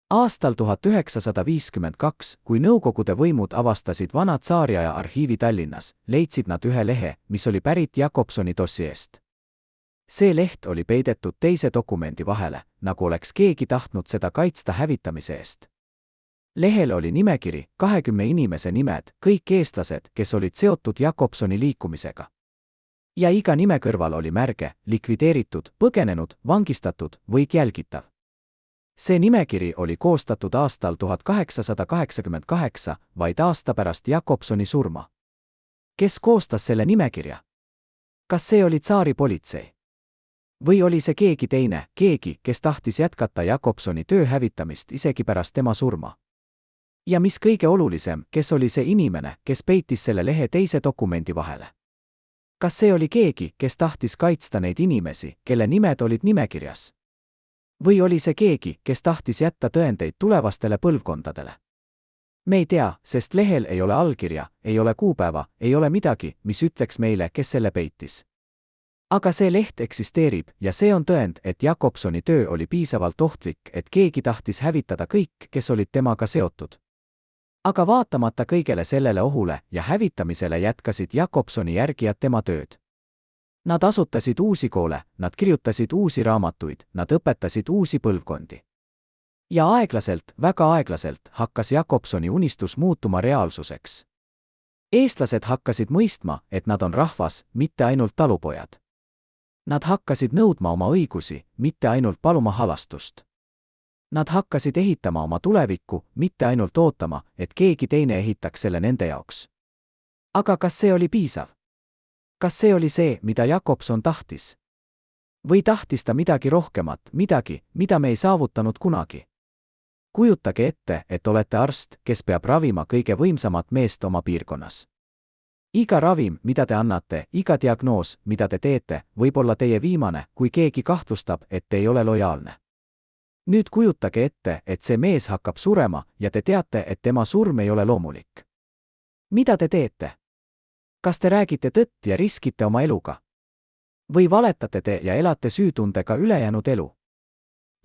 Aastal 1952, kui Nõukogude võimud avastasid vana tsaariaja arhiivi Tallinnas, leidsid nad ühe lehe, mis oli pärit Jakobsoni doseest. See leht oli peidetud teise dokumendi vahele, nagu oleks keegi tahtnud seda kaitsta hävitamise eest. Lehel oli nimekiri, 20 inimese nimed, kõik eestlased, kes olid seotud Jakobsoni liikumisega. Ja iga nime kõrval oli märge: likvideeritud, põgenenud, vangistatud, võid jälgitav. See nimekiri oli koostatud aastal 1888, vaid aasta pärast Jakobsoni surma. Kes koostas selle nimekirja? Kas see oli tsaari politsei? Või oli see keegi teine, keegi, kes tahtis jätkata Jakobsoni töö hävitamist isegi pärast tema surma? Ja mis kõige olulisem, kes oli see inimene, kes peitis selle lehe teise dokumendi vahele? Kas see oli keegi, kes tahtis kaitsta neid inimesi, kelle nimed olid nimekirjas? Või oli see keegi, kes tahtis jätta tõendeid tulevastele põlvkondadele? Me ei tea, sest lehel ei ole allkirja, ei ole kuupäeva, ei ole midagi, mis ütleks meile, kes selle peitis. Aga see leht eksisteerib ja see on tõend, et Jakobsoni töö oli piisavalt ohtlik, et keegi tahtis hävitada kõik, kes olid temaga seotud. Aga vaatamata kõigele sellele ohule ja hävitamisele jätkasid Jakobsoni järgijad tema tööd. Nad asutasid uusi koole, nad kirjutasid uusi raamatuid, nad õpetasid uusi põlvkondi. Ja aeglaselt, väga aeglaselt hakkas Jakobsoni unistus muutuma reaalsuseks. Eestlased hakkasid mõistma, et nad on rahvas, mitte ainult talupojad. Nad hakkasid nõudma oma õigusi, mitte ainult paluma halastust. Nad hakkasid ehitama oma tulevikku, mitte ainult ootama, et keegi teine ehitaks selle nende jaoks. Aga kas see oli piisav? Kas see oli see, mida Jakobson tahtis? Või tahtis ta midagi rohkemat, midagi, mida me ei saavutanud kunagi? Kujutage ette, et olete arst, kes peab ravima kõige võimsamat meest oma piirkonnas. Iga ravim, mida te annate, iga diagnoos, mida te teete, võib olla teie viimane, kui keegi kahtlustab, et te ei ole lojaalne. Nüüd kujutage ette, et see mees hakkab surema ja te teate, et tema surm ei ole loomulik. Mida te teete? Kas te räägite tõtt ja riskite oma eluga? Või valetate te ja elate süütundega ülejäänud elu?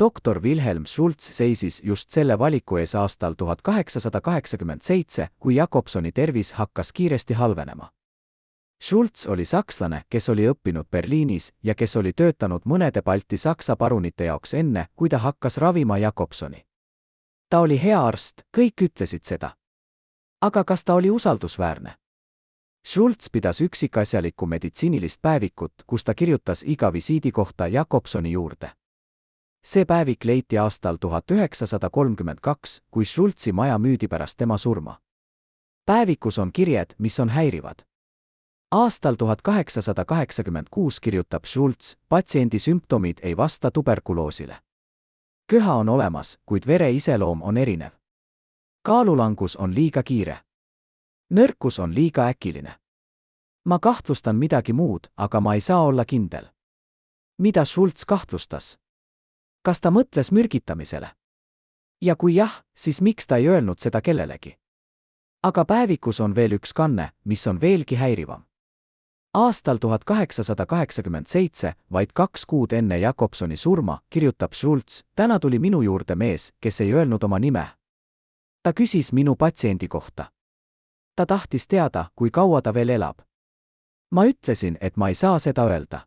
Doktor Wilhelm Schultz seisis just selle valiku ees aastal 1887, kui Jakobsoni tervis hakkas kiiresti halvenema. Schultz oli sakslane, kes oli õppinud Berliinis ja kes oli töötanud mõnede Balti-Saksa parunite jaoks enne, kui ta hakkas ravima Jakobsoni. Ta oli hea arst, kõik ütlesid seda. Aga kas ta oli usaldusväärne? Schultz pidas üksikasjalikku meditsiinilist päevikut, kus ta kirjutas iga visiidi kohta Jakobsoni juurde. See päevik leiti aastal 1932, kui Schultzi maja müüdi pärast tema surma. Päevikus on kirjed, mis on häirivad. Aastal 1886 kirjutab Schultz, patsiendi sümptomid ei vasta tuberkuloosile. Köha on olemas, kuid vere iseloom on erinev. Kaalulangus on liiga kiire. Nõrkus on liiga äkiline. Ma kahtlustan midagi muud, aga ma ei saa olla kindel. Mida Schultz kahtlustas? Kas ta mõtles mürgitamisele? Ja kui jah, siis miks ta ei öelnud seda kellelegi? Aga päevikus on veel üks kanne, mis on veelgi häirivam. Aastal 1887, vaid 2 kuud enne Jakobsoni surma, kirjutab Schultz, täna tuli minu juurde mees, kes ei öelnud oma nime. Ta küsis minu patsiendi kohta. Ta tahtis teada, kui kaua ta veel elab. Ma ütlesin, et ma ei saa seda öelda.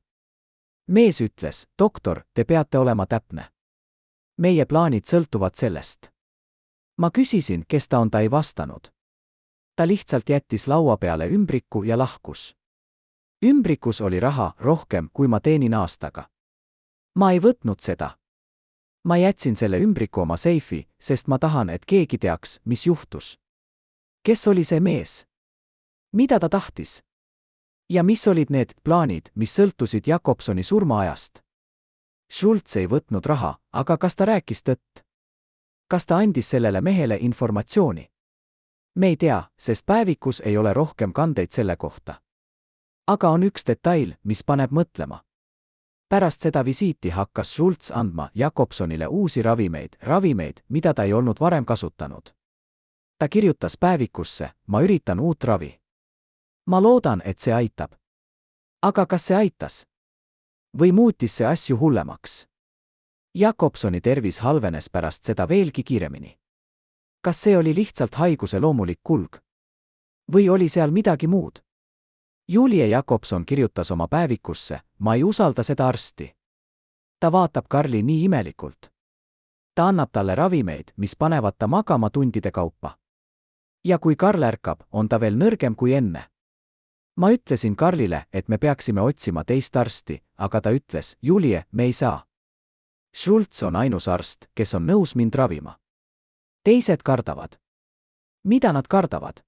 Mees ütles, doktor, te peate olema täpne. Meie plaanid sõltuvad sellest. Ma küsisin, kes ta on, ta ei vastanud. Ta lihtsalt jättis laua peale ümbriku ja lahkus. Ümbrikus oli raha rohkem, kui ma teenin aastaga. Ma ei võtnud seda. Ma jätsin selle ümbriku oma seifi, sest ma tahan, et keegi teaks, mis juhtus. Kes oli see mees? Mida ta tahtis? Ja mis olid need plaanid, mis sõltusid Jakobsoni surmaajast? Schultz ei võtnud raha, aga kas ta rääkis tõtt? Kas ta andis sellele mehele informatsiooni? Me ei tea, sest päevikus ei ole rohkem kandeid selle kohta. Aga on üks detail, mis paneb mõtlema. Pärast seda visiiti hakkas Schultz andma Jakobsonile uusi ravimeid, mida ta ei olnud varem kasutanud. Ta kirjutas päevikusse, ma üritan uut ravi. Ma loodan, et see aitab. Aga kas see aitas? Või muutis see asju hullemaks? Jakobsoni tervis halvenes pärast seda veelgi kiiremini. Kas see oli lihtsalt haiguse loomulik kulg? Või oli seal midagi muud? Julie Jakobson kirjutas oma päevikusse, ma ei usalda seda arsti. Ta vaatab Karli nii imelikult. Ta annab talle ravimeid, mis panevad ta magama tundide kaupa. Ja kui Karl ärkab, on ta veel nõrgem kui enne. Ma ütlesin Karlile, et me peaksime otsima teist arsti, aga ta ütles, Julie, me ei saa. Schultz on ainus arst, kes on nõus mind ravima. Teised kardavad. Mida nad kardavad?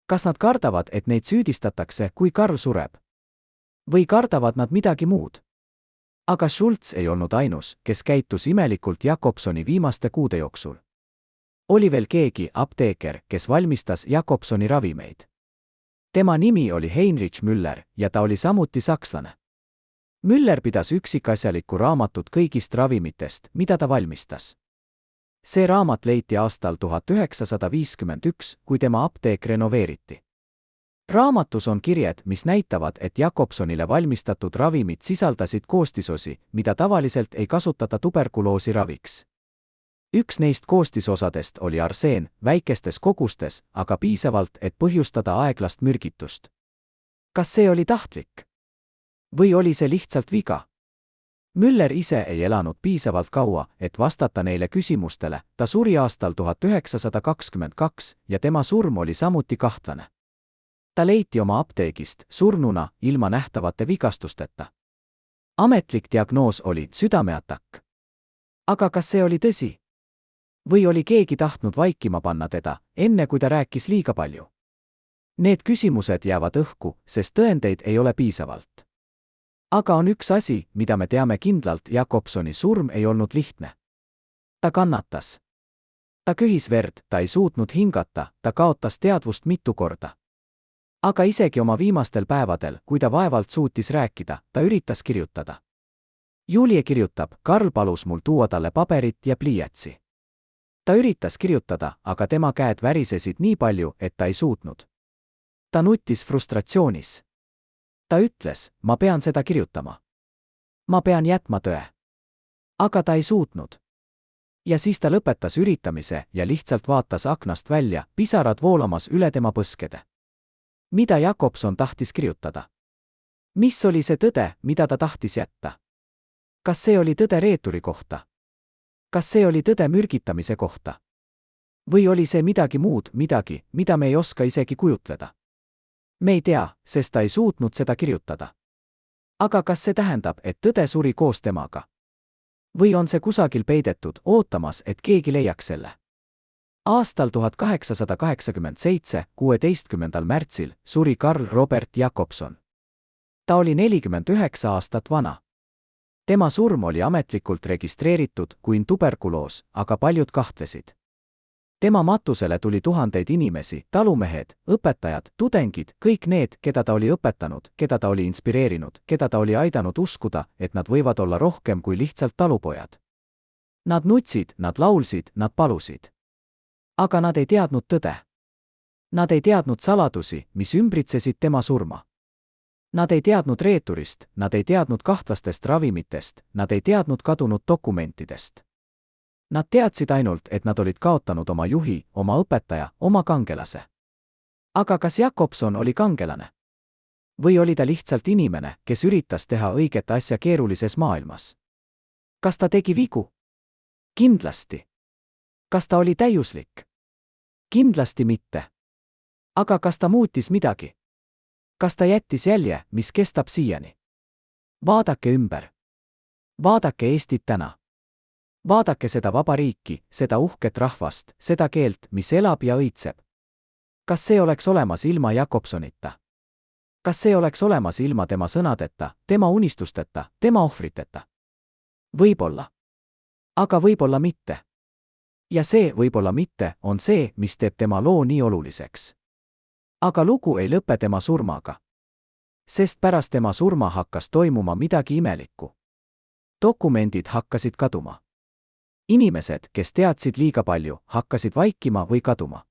Kas nad kardavad, et neid süüdistatakse, kui Karl sureb? Või kardavad nad midagi muud? Aga Schultz ei olnud ainus, kes käitus imelikult Jakobsoni viimaste kuude jooksul. Oli veel keegi, apteeker, kes valmistas Jakobsoni ravimeid. Tema nimi oli Heinrich Müller ja ta oli samuti sakslane. Müller pidas üksikasjalikku raamatut kõigist ravimitest, mida ta valmistas. See raamat leiti aastal 1951, kui tema apteek renoveeriti. Raamatus on kirjed, mis näitavad, et Jakobsonile valmistatud ravimid sisaldasid koostisosi, mida tavaliselt ei kasutata tuberkuloosi raviks. Üks neist koostisosadest oli arseen, väikestes kogustes, aga piisavalt, et põhjustada aeglast mürgitust. Kas see oli tahtlik? Või oli see lihtsalt viga? Müller ise ei elanud piisavalt kaua, et vastata neile küsimustele, ta suri aastal 1922 ja tema surm oli samuti kahtlane. Ta leiti oma apteegist surnuna ilma nähtavate vigastusteta. Ametlik diagnoos oli südameatakk. Aga kas see oli tõsi? Või oli keegi tahtnud vaikima panna teda, enne kui ta rääkis liiga palju? Need küsimused jäävad õhku, sest tõendeid ei ole piisavalt. Aga on üks asi, mida me teame kindlalt: Jacobsoni surm ei olnud lihtne. Ta kannatas. Ta köhis verd, ta ei suutnud hingata, ta kaotas teadvust mitu korda. Aga isegi oma viimastel päevadel, kui ta vaevalt suutis rääkida, ta üritas kirjutada. Julie kirjutab: Karl palus mul tuua talle paberit ja pliiatsi. Ta üritas kirjutada, aga tema käed värisesid nii palju, et ta ei suutnud. Ta nuttis frustratsioonis. Ta ütles: ma pean seda kirjutama. Ma pean jätma tõe. Aga ta ei suutnud. Ja siis ta lõpetas üritamise ja lihtsalt vaatas aknast välja, pisarad voolamas üle tema põskede. Mida Jacobson tahtis kirjutada? Mis oli see tõde, mida ta tahtis jätta? Kas see oli tõde reeturi kohta? Kas see oli tõde mürgitamise kohta? Või oli see midagi muud, midagi, mida me ei oska isegi kujutleda? Me ei tea, sest ta ei suutnud seda kirjutada. Aga kas see tähendab, et tõde suri koos temaga? Või on see kusagil peidetud, ootamas, et keegi leiaks selle? Aastal 1887, 16. märtsil, suri Karl Robert Jacobson. Ta oli 49 aastat vana. Tema surm oli ametlikult registreeritud kui tuberkuloos, aga paljud kahtlesid. Tema matusele tuli tuhandeid inimesi, talumehed, õpetajad, tudengid, kõik need, keda ta oli õpetanud, keda ta oli inspireerinud, keda ta oli aidanud uskuda, et nad võivad olla rohkem kui lihtsalt talupojad. Nad nutsid, nad laulsid, nad palusid. Aga nad ei teadnud tõde. Nad ei teadnud saladusi, mis ümbritsesid tema surma. Nad ei teadnud reeturist, nad ei teadnud kahtlastest ravimitest, nad ei teadnud kadunud dokumentidest. Nad teadsid ainult, et nad olid kaotanud oma juhi, oma õpetaja, oma kangelase. Aga kas Jacobson oli kangelane? Või oli ta lihtsalt inimene, kes üritas teha õiget asja keerulises maailmas? Kas ta tegi vigu? Kindlasti. Kas ta oli täiuslik? Kindlasti mitte. Aga kas ta muutis midagi? Kas ta jättis jälje, mis kestab siiani? Vaadake ümber. Vaadake Eestit täna. Vaadake seda vaba riiki, seda uhket rahvast, seda keelt, mis elab ja õitseb. Kas see oleks olemas ilma Jacobsonita? Kas see oleks olemas ilma tema sõnadeta, tema unistusteta, tema ohvriteta? Võib-olla. Aga võib-olla mitte. Ja see võib-olla mitte on see, mis teeb tema loo nii oluliseks. Aga lugu ei lõpe tema surmaga. Sest pärast tema surma hakkas toimuma midagi imelikku. Dokumendid hakkasid kaduma. Inimesed, kes teadsid liiga palju, hakkasid vaikima või kaduma.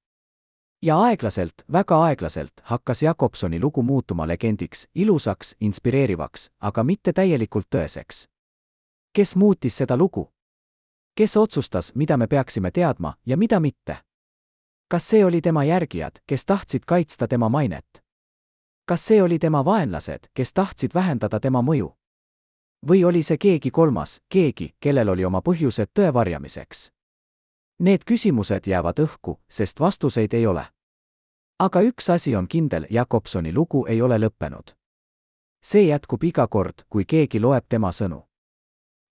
Ja aeglaselt, väga aeglaselt hakkas Jacobsoni lugu muutuma legendiks, ilusaks, inspireerivaks, aga mitte täielikult tõeseks. Kes muutis seda lugu? Kes otsustas, mida me peaksime teadma ja mida mitte? Kas see oli tema järgijad, kes tahtsid kaitsta tema mainet? Kas see oli tema vaenlased, kes tahtsid vähendada tema mõju? Või oli see keegi kolmas, keegi, kellel oli oma põhjused tõe varjamiseks? Need küsimused jäävad õhku, sest vastuseid ei ole. Aga üks asi on kindel: Jacobsoni lugu ei ole lõppenud. See jätkub iga kord, kui keegi loeb tema sõnu.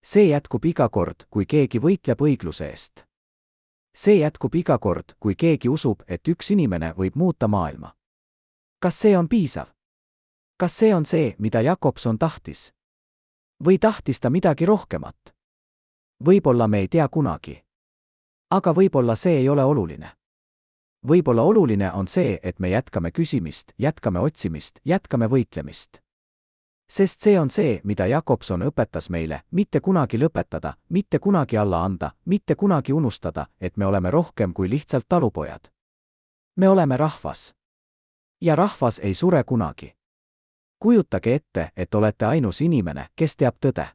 See jätkub iga kord, kui keegi võitleb õigluse eest. See jätkub iga kord, kui keegi usub, et üks inimene võib muuta maailma. Kas see on piisav? Kas see on see, mida Jacobson tahtis? Või tahtis ta midagi rohkemat? Võib-olla me ei tea kunagi. Aga võib-olla see ei ole oluline. Võib-olla oluline on see, et me jätkame küsimist, jätkame otsimist, jätkame võitlemist. Sest see on see, mida Jacobson õpetas meile: mitte kunagi lõpetada, mitte kunagi alla anda, mitte kunagi unustada, et me oleme rohkem kui lihtsalt talupojad. Me oleme rahvas. Ja rahvas ei sure kunagi. Kujutage ette, et olete ainus inimene, kes teab tõde.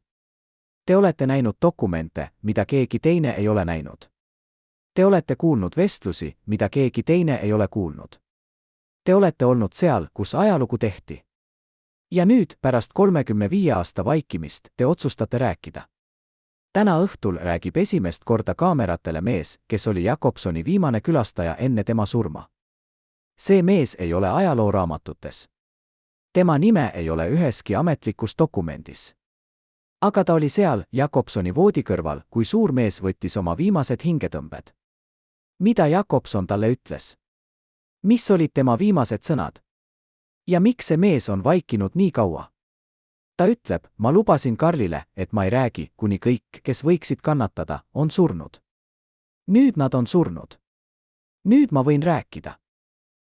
Te olete näinud dokumente, mida keegi teine ei ole näinud. Te olete kuulnud vestlusi, mida keegi teine ei ole kuulnud. Te olete olnud seal, kus ajalugu tehti. Ja nüüd, pärast 35 aasta vaikimist, te otsustate rääkida. Täna õhtul räägib esimest korda kaameratele mees, kes oli Jacobsoni viimane külastaja enne tema surma. see mees ei ole ajalooraamatutes. Tema nime ei ole üheski ametlikus dokumendis. Aga ta oli seal Jakobsoni voodi kõrval, kui suur mees võttis oma viimased hingetõmbed. Mida Jakobson talle ütles? Mis olid tema viimased sõnad? Ja miks see mees on vaikinud nii kaua? Ta ütleb, ma lubasin Karlile, et ma ei räägi, kuni kõik, kes võiksid kannatada, on surnud. Nüüd nad on surnud. Nüüd ma võin rääkida.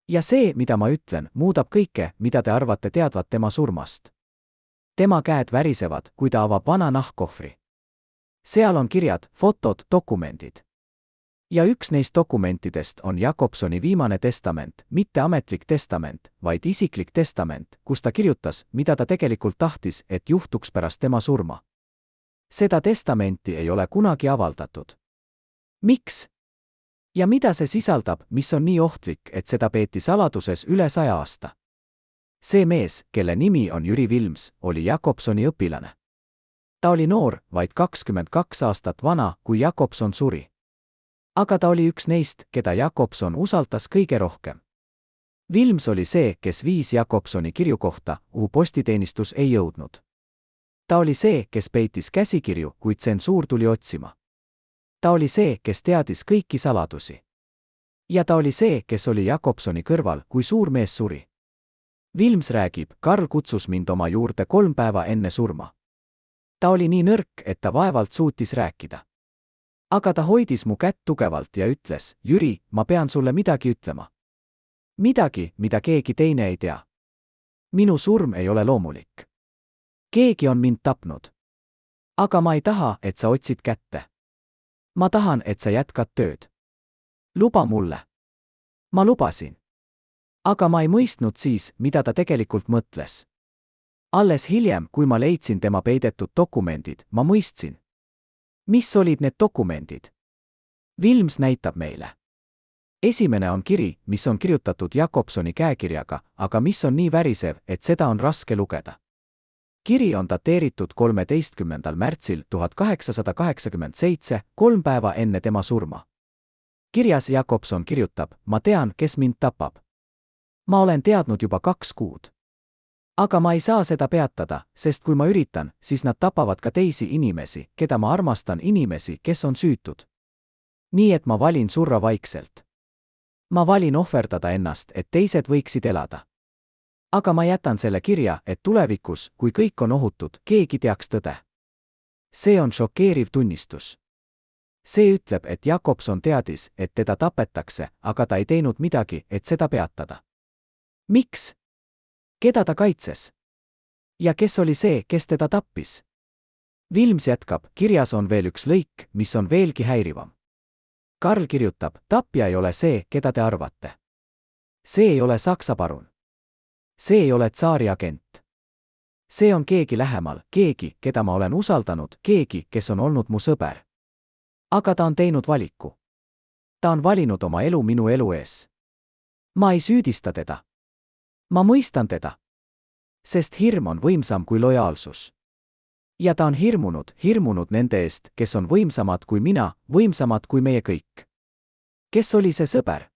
Ja see, mida ma ütlen, muudab kõike, mida te arvate teadvat tema surmast. Tema käed värisevad, kui ta avab vana nahkkohvri. Seal on kirjad, fotod, dokumendid. Ja üks neist dokumentidest on Jakobsoni viimane testament, mitte ametlik testament, vaid isiklik testament, kus ta kirjutas, mida ta tegelikult tahtis, et juhtuks pärast tema surma. Seda testamenti ei ole kunagi avaldatud. Miks? Ja mida see sisaldab, mis on nii ohtlik, et seda peeti saladuses üle 100 aasta? See mees, kelle nimi on Jüri Vilms, oli Jakobsoni õpilane. Ta oli noor, vaid 22 aastat vana, kui Jakobson suri. Aga ta oli üks neist, keda Jakobson usaldas kõige rohkem. Vilms oli see, kes viis Jakobsoni kirju kohta, kuhu postiteenistus ei jõudnud. Ta oli see, kes peitis käsikirju, kuid tsensuur tuli otsima. Ta oli see, kes teadis kõiki saladusi. Ja ta oli see, kes oli Jakobsoni kõrval, kui suur mees suri. Vilms räägib, Karl kutsus mind oma juurde 3 päeva enne surma. Ta oli nii nõrk, et ta vaevalt suutis rääkida. Aga ta hoidis mu kätt tugevalt ja ütles, Jüri, ma pean sulle midagi ütlema. Midagi, mida keegi teine ei tea. Minu surm ei ole loomulik. Keegi on mind tapnud. Aga ma ei taha, et sa otsid kätte. Ma tahan, et sa jätkad tööd. Luba mulle. Ma lubasin. Aga ma ei mõistnud siis, mida ta tegelikult mõtles. Alles hiljem, kui ma leidsin tema peidetud dokumendid, ma mõistsin. Mis olid need dokumendid? Vilms näitab meile. Esimene on kiri, mis on kirjutatud Jakobsoni käekirjaga, aga mis on nii värisev, et seda on raske lugeda. Kiri on dateeritud 13. märtsil 1887, 3 päeva enne tema surma. Kirjas Jakobson kirjutab, ma tean, kes mind tapab. Ma olen teadnud juba 2 kuud. Aga ma ei saa seda peatada, sest kui ma üritan, siis nad tapavad ka teisi inimesi, keda ma armastan, inimesi, kes on süütud. Nii et ma valin surra vaikselt. Ma valin ohverdada ennast, et teised võiksid elada. Aga ma jätan selle kirja, et tulevikus, kui kõik on ohutud, keegi teaks tõde. See on šokeeriv tunnistus. See ütleb, et Jakobson teadis, et teda tapetakse, aga ta ei teinud midagi, et seda peatada. Miks? Keda ta kaitses? Ja kes oli see, kes teda tappis? Vilms jätkab, kirjas on veel üks lõik, mis on veelgi häirivam. Karl kirjutab, tapja ei ole see, keda te arvate. See ei ole Saksa parun. See ei ole tsaari agent. See on keegi lähemal, keegi, keda ma olen usaldanud, keegi, kes on olnud mu sõber. Aga ta on teinud valiku. Ta on valinud oma elu minu elu ees. Ma ei süüdista teda. Ma mõistan teda. Sest hirm on võimsam kui lojaalsus. Ja ta on hirmunud nende eest, kes on võimsamad kui mina, võimsamad kui meie kõik. Kes oli see sõber?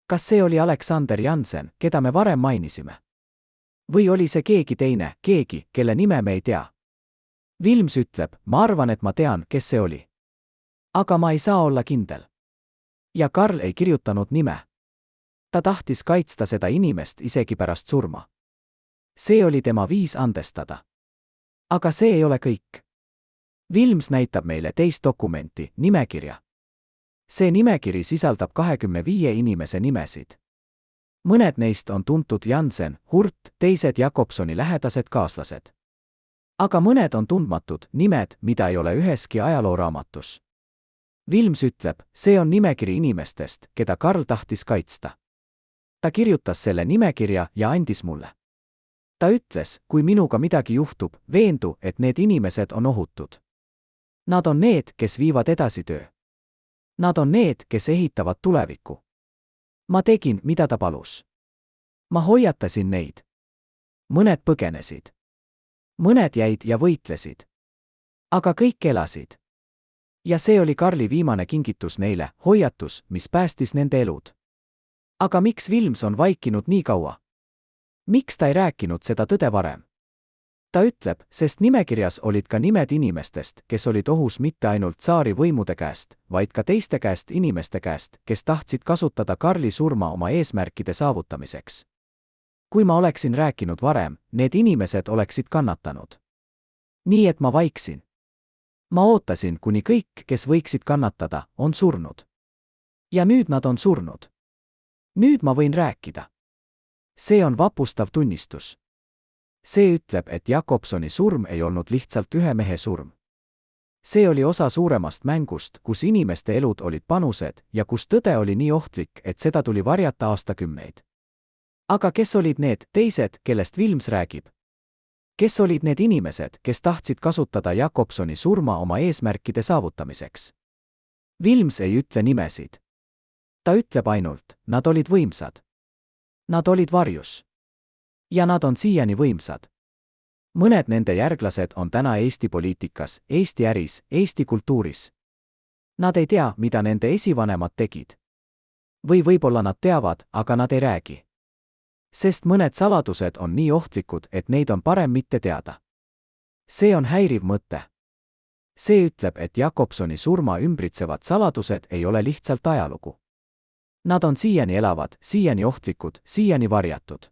Kas see oli Alexander Jansen, keda me varem mainisime? Või oli see keegi teine, keegi, kelle nime me ei tea? Vilms ütleb, ma arvan, et ma tean, kes see oli. Aga ma ei saa olla kindel. Ja Karl ei kirjutanud nime. Ta tahtis kaitsta seda inimest isegi pärast surma. See oli tema viis andestada. Aga see ei ole kõik. Vilms näitab meile teist dokumenti, nimekirja. See nimekiri sisaldab 25 inimese nimesid. Mõned neist on tuntud Jansen, Hurt, teised Jakobsoni lähedased kaaslased. Aga mõned on tundmatud, nimed, mida ei ole üheski ajalooraamatus. Vilms ütleb, see on nimekiri inimestest, keda Karl tahtis kaitsta. Ta kirjutas selle nimekirja ja andis mulle. Ta ütles, kui minuga midagi juhtub, veendu, et need inimesed on ohutud. Nad on need, kes viivad edasi töö. Nad on need, kes ehitavad tulevikku. Ma tegin, mida ta palus. Ma hoiatasin neid. Mõned põgenesid. Mõned jäid ja võitlesid. Aga kõik elasid. Ja see oli Karli viimane kingitus neile, hoiatus, mis päästis nende elud. Aga miks Vilms on vaikinud nii kaua? Miks ta ei rääkinud seda tõde varem? Ta ütleb, sest nimekirjas olid ka nimed inimestest, kes olid ohus mitte ainult tsaari võimude käest, vaid ka teiste käest inimeste käest, kes tahtsid kasutada Karli surma oma eesmärkide saavutamiseks. Kui ma oleksin rääkinud varem, need inimesed oleksid kannatanud. Nii et ma vaiksin. Ma ootasin, kuni kõik, kes võiksid kannatada, on surnud. Ja nüüd nad on surnud. Nüüd ma võin rääkida. See on vapustav tunnistus. See ütleb, et Jakobsoni surm ei olnud lihtsalt ühe mehe surm. See oli osa suuremast mängust, kus inimeste elud olid panused ja kus tõde oli nii ohtlik, et seda tuli varjata aastakümneid. Aga kes olid need teised, kellest Vilms räägib? Kes olid need inimesed, kes tahtsid kasutada Jakobsoni surma oma eesmärkide saavutamiseks? Vilms ei ütle nimesid. Ta ütleb ainult, nad olid võimsad. Nad olid varjus. Ja nad on siiani võimsad. Mõned nende järglased on täna Eesti poliitikas, Eesti äris, Eesti kultuuris. Nad ei tea, mida nende esivanemad tegid. Või võib-olla nad teavad, aga nad ei räägi. Sest mõned saladused on nii ohtlikud, et neid on parem mitte teada. See on häiriv mõte. See ütleb, et Jakobsoni surma ümbritsevad saladused ei ole lihtsalt ajalugu. Nad on siiani elavad, siiani ohtlikud, siiani varjatud.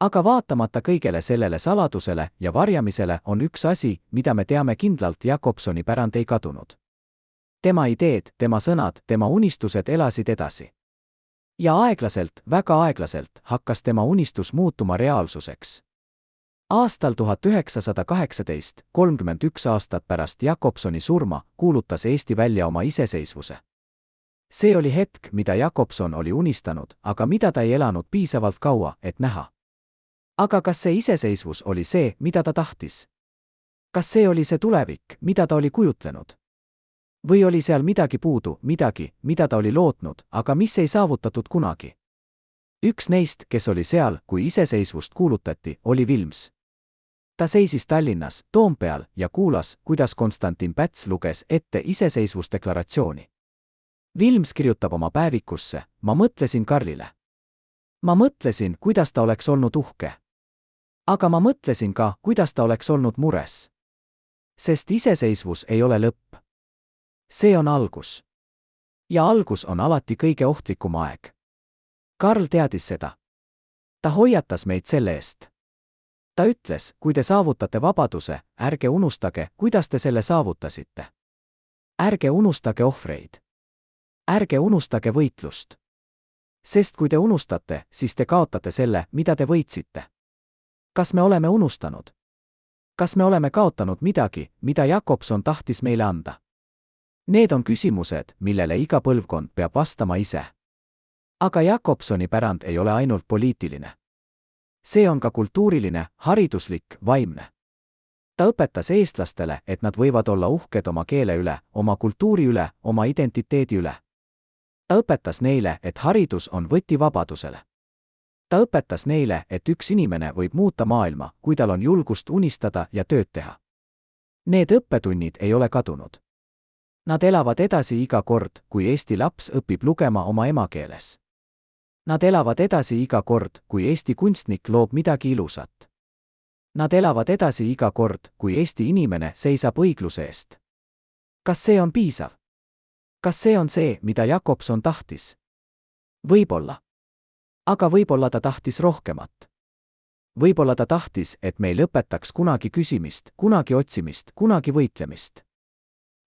Aga vaatamata kõigele sellele saladusele ja varjamisele on üks asi, mida me teame kindlalt: Jakobsoni pärand ei kadunud. Tema ideed, tema sõnad, tema unistused elasid edasi. Ja aeglaselt, väga aeglaselt hakkas tema unistus muutuma reaalsuseks. Aastal 1918, 31 aastat pärast Jakobsoni surma, kuulutas Eesti välja oma iseseisvuse. See oli hetk, mida Jakobson oli unistanud, aga mida ta ei elanud piisavalt kaua, et näha. Aga kas see iseseisvus oli see, mida ta tahtis? Kas see oli see tulevik, mida ta oli kujutlenud? Või oli seal midagi puudu, midagi, mida ta oli lootnud, aga mis ei saavutatud kunagi? Üks neist, kes oli seal, kui iseseisvust kuulutati, oli Vilms. Ta seisis Tallinnas, Toompeal ja kuulas, kuidas Konstantin Päts luges ette iseseisvusdeklaratsiooni. Vilms kirjutab oma päevikusse: ma mõtlesin Karlile. Ma mõtlesin, kuidas ta oleks olnud uhke. Aga ma mõtlesin ka, kuidas ta oleks olnud mures. Sest iseseisvus ei ole lõpp. See on algus. Ja algus on alati kõige ohtlikum aeg. Karl teadis seda. Ta hoiatas meid selle eest. Ta ütles, kui te saavutate vabaduse, ärge unustage, kuidas te selle saavutasite. Ärge unustage ohvreid. Ärge unustage võitlust. Sest kui te unustate, siis te kaotate selle, mida te võitsite. Kas me oleme unustanud? Kas me oleme kaotanud midagi, mida Jakobson tahtis meile anda? Need on küsimused, millele iga põlvkond peab vastama ise. Aga Jakobsoni pärand ei ole ainult poliitiline. See on ka kultuuriline, hariduslik, vaimne. Ta õpetas eestlastele, et nad võivad olla uhked oma keele üle, oma kultuuri üle, oma identiteedi üle. Ta õpetas neile, et haridus on võti vabadusele. Ta õpetas neile, et üks inimene võib muuta maailma, kui tal on julgust unistada ja tööd teha. Need õppetunnid ei ole kadunud. Nad elavad edasi iga kord, kui Eesti laps õpib lugema oma emakeeles. Nad elavad edasi iga kord, kui Eesti kunstnik loob midagi ilusat. Nad elavad edasi iga kord, kui Eesti inimene seisab õigluse eest. Kas see on piisav? Kas see on see, mida Jakobson tahtis? Võib-olla. Aga võib-olla ta tahtis rohkemat. Võib-olla ta tahtis, et me ei lõpetaks kunagi küsimist, kunagi otsimist, kunagi võitlemist.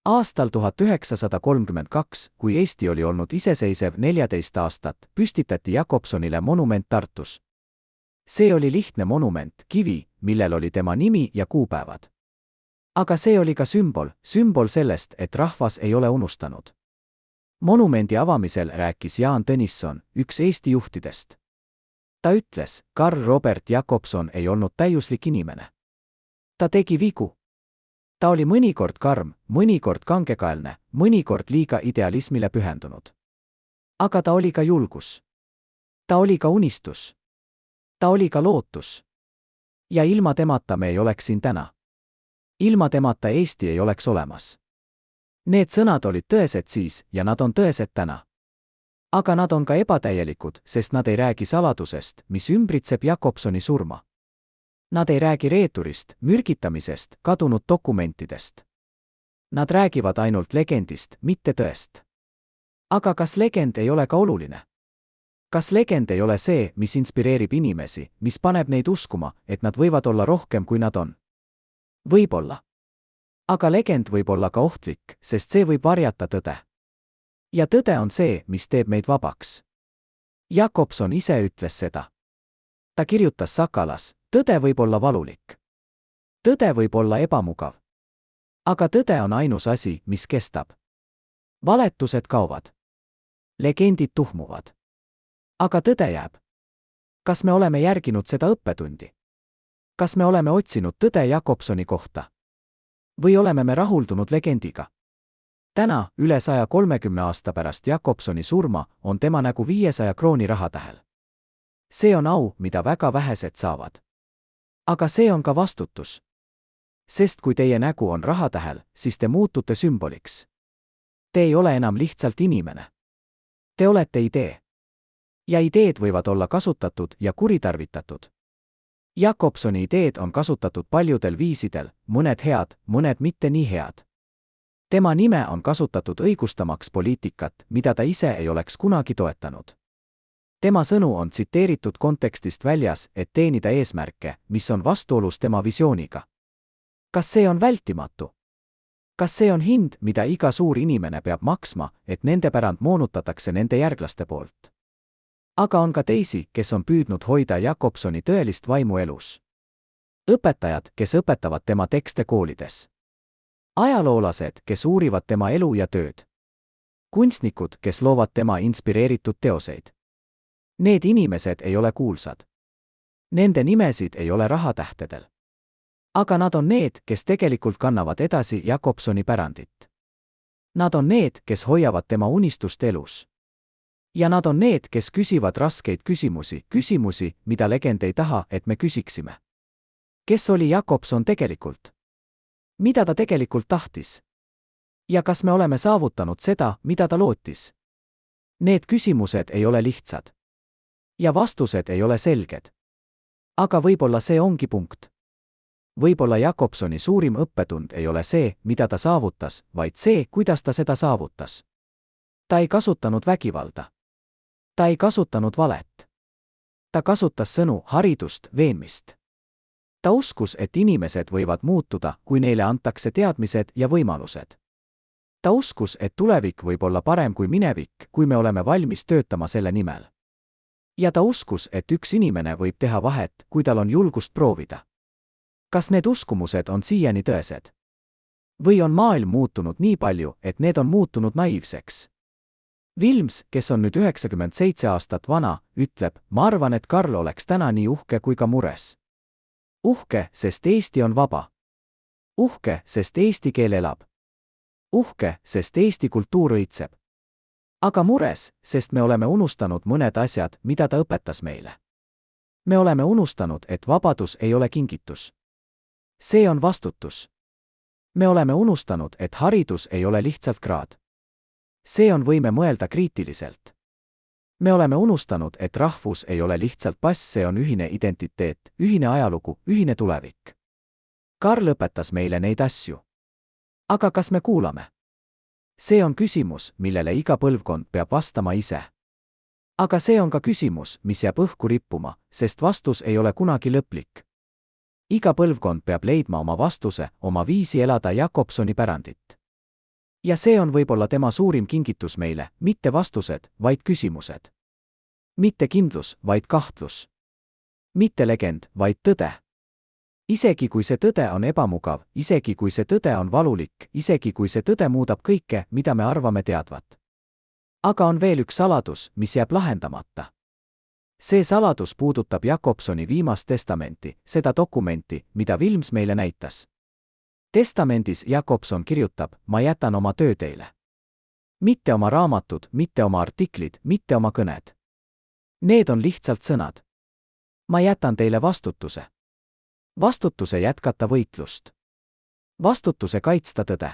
Aastal 1932, kui Eesti oli olnud iseseisev 14 aastat, püstitati Jakobsonile monument Tartus. See oli lihtne monument, kivi, millel oli tema nimi ja kuupäevad. Aga see oli ka sümbol sellest, et rahvas ei ole unustanud. Monumendi avamisel rääkis Jaan Tõnisson, üks Eesti juhtidest. Ta ütles, Karl Robert Jakobson ei olnud täiuslik inimene. Ta tegi vigu. Ta oli mõnikord karm, mõnikord kangekaelne, mõnikord liiga idealismile pühendunud. Aga ta oli ka julgus. Ta oli ka unistus. Ta oli ka lootus. Ja ilma temata me ei oleks siin täna. Ilma temata Eesti ei oleks olemas. Need sõnad olid tõesed siis ja nad on tõesed täna. aga nad on ka ebatäielikud, sest nad ei räägi saladusest, mis ümbritseb Jakobsoni surma. Nad ei räägi reeturist, mürgitamisest, kadunud dokumentidest. Nad räägivad ainult legendist, mitte tõest. Aga kas legend ei ole ka oluline? Kas legend ei ole see, mis inspireerib inimesi, mis paneb neid uskuma, et nad võivad olla rohkem, kui nad on? Võib-olla. Aga legend võib olla ka ohtlik, sest see võib varjata tõde. Ja tõde on see, mis teeb meid vabaks. Jakobson ise ütles seda. Ta kirjutas Sakalas, tõde võib olla valulik. Tõde võib olla ebamugav. Aga tõde on ainus asi, mis kestab. Valetused kaovad. Legendid tuhmuvad. Aga tõde jääb. Kas me oleme järginud seda õppetundi? Kas me oleme otsinud tõde Jakobsoni kohta? Või oleme me rahuldunud legendiga? Täna, üle 130 aasta pärast Jakobsoni surma, on tema nägu 500 krooni rahatähel. See on au, mida väga vähesed saavad. Aga see on ka vastutus. Sest kui teie nägu on rahatähel, siis te muutute sümboliks. Te ei ole enam lihtsalt inimene. Te olete idee. Ja ideed võivad olla kasutatud ja kuritarvitatud. Jakobsoni ideed on kasutatud paljudel viisidel, mõned head, mõned mitte nii head. Tema nime on kasutatud õigustamaks poliitikat, mida ta ise ei oleks kunagi toetanud. Tema sõnu on tsiteeritud kontekstist väljas, et teenida eesmärke, mis on vastuolus tema visiooniga. Kas see on vältimatu? Kas see on hind, mida iga suur inimene peab maksma, et nende pärand moonutatakse nende järglaste poolt? Aga on ka teisi, kes on püüdnud hoida Jakobsoni tõelist vaimu elus. Õpetajad, kes õpetavad tema tekste koolides. Ajaloolased, kes uurivad tema elu ja tööd. Kunstnikud, kes loovad tema inspireeritud teoseid. Need inimesed ei ole kuulsad. Nende nimesid ei ole rahatähtedel. Aga nad on need, kes tegelikult kannavad edasi Jakobsoni pärandit. Nad on need, kes hoiavad tema unistust elus. Ja nad on need, kes küsivad raskeid küsimusi, mida legend ei taha, et me küsiksime. Kes oli Jakobson tegelikult? Mida ta tegelikult tahtis? Ja kas me oleme saavutanud seda, mida ta lootis? Need küsimused ei ole lihtsad. Ja vastused ei ole selged. Aga võib-olla see ongi punkt. Võib-olla Jakobsoni suurim õppetund ei ole see, mida ta saavutas, vaid see, kuidas ta seda saavutas. Ta ei kasutanud vägivalda. Ta ei kasutanud valet. Ta kasutas sõnu, haridust, veenmist. Ta uskus, et inimesed võivad muutuda, kui neile antakse teadmised ja võimalused. Ta uskus, et tulevik võib olla parem kui minevik, kui me oleme valmis töötama selle nimel. Ja ta uskus, et üks inimene võib teha vahet, kui tal on julgust proovida. Kas need uskumused on siiani tõesed? Või on maailm muutunud nii palju, et need on muutunud naiivseks? Wilms, kes on nüüd 97 aastat vana, ütleb, ma arvan, et Karl oleks täna nii uhke kui ka mures. Uhke, sest Eesti on vaba. Uhke, sest eesti keel elab. Uhke, sest Eesti kultuur õitseb. Aga mures, sest me oleme unustanud mõned asjad, mida ta õpetas meile. Me oleme unustanud, et vabadus ei ole kingitus. See on vastutus. Me oleme unustanud, et haridus ei ole lihtsalt kraad. See on võime mõelda kriitiliselt. Me oleme unustanud, et rahvus ei ole lihtsalt pass, see on ühine identiteet, ühine ajalugu, ühine tulevik. Karl õpetas meile neid asju. Aga kas me kuulame? See on küsimus, millele iga põlvkond peab vastama ise. Aga see on ka küsimus, mis jääb õhku rippuma, sest vastus ei ole kunagi lõplik. Iga põlvkond peab leidma oma vastuse, oma viisi elada Jakobsoni pärandit. Ja see on võib-olla tema suurim kingitus meile, mitte vastused, vaid küsimused. Mitte kindlus, vaid kahtlus. Mitte legend, vaid tõde. Isegi kui see tõde on ebamugav, isegi kui see tõde on valulik, isegi kui see tõde muudab kõike, mida me arvame teadvat. Aga on veel üks saladus, mis jääb lahendamata. See saladus puudutab Jakobsoni viimast testamenti, seda dokumenti, mida Wilms meile näitas. Testamendis Jakobson kirjutab, ma jätan oma töö teile. Mitte oma raamatud, mitte oma artiklid, mitte oma kõned. Need on lihtsalt sõnad. Ma jätan teile vastutuse. Vastutuse jätkata võitlust. Vastutuse kaitsta tõde.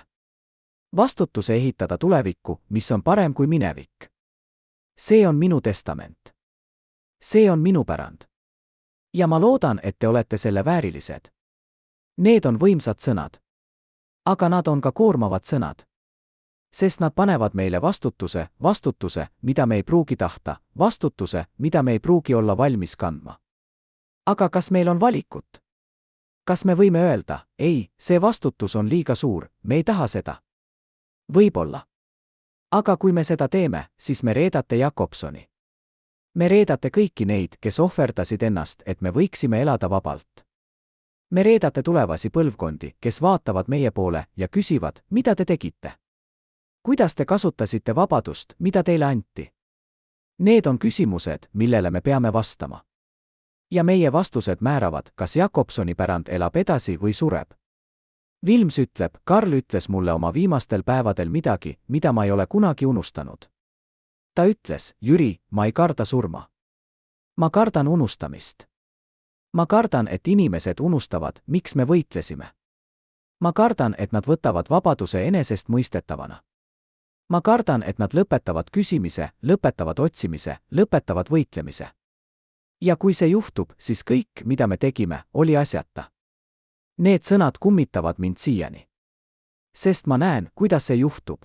Vastutuse ehitada tulevikku, mis on parem kui minevik. See on minu testament. See on minu pärand. Ja ma loodan, et te olete selle väärilised. Need on võimsad sõnad. Aga nad on ka koormavad sõnad. Sest nad panevad meile vastutuse, mida me ei pruugi tahta, vastutuse, mida me ei pruugi olla valmis kandma. Aga kas meil on valikut? Kas me võime öelda, ei, see vastutus on liiga suur, me ei taha seda? Võib-olla. Aga kui me seda teeme, siis me reedate Jakobsoni. Me reedate kõiki neid, kes ohverdasid ennast, et me võiksime elada vabalt. Me reedate tulevasi põlvkondi, kes vaatavad meie poole ja küsivad, mida te tegite? Kuidas te kasutasite vabadust, mida teile anti? Need on küsimused, millele me peame vastama. Ja meie vastused määravad, kas Jakobsoni pärand elab edasi või sureb. Wilms ütleb, Karl ütles mulle oma viimastel päevadel midagi, mida ma ei ole kunagi unustanud. Ta ütles, Jüri, ma ei karda surma. Ma kardan unustamist. Ma kardan, et inimesed unustavad, miks me võitlesime. Ma kardan, et nad võtavad vabaduse enesestmõistetavana. Ma kardan, et nad lõpetavad küsimise, lõpetavad otsimise, lõpetavad võitlemise. Ja kui see juhtub, siis kõik, mida me tegime, oli asjata. Need sõnad kummitavad mind siiani. Sest ma näen, kuidas see juhtub.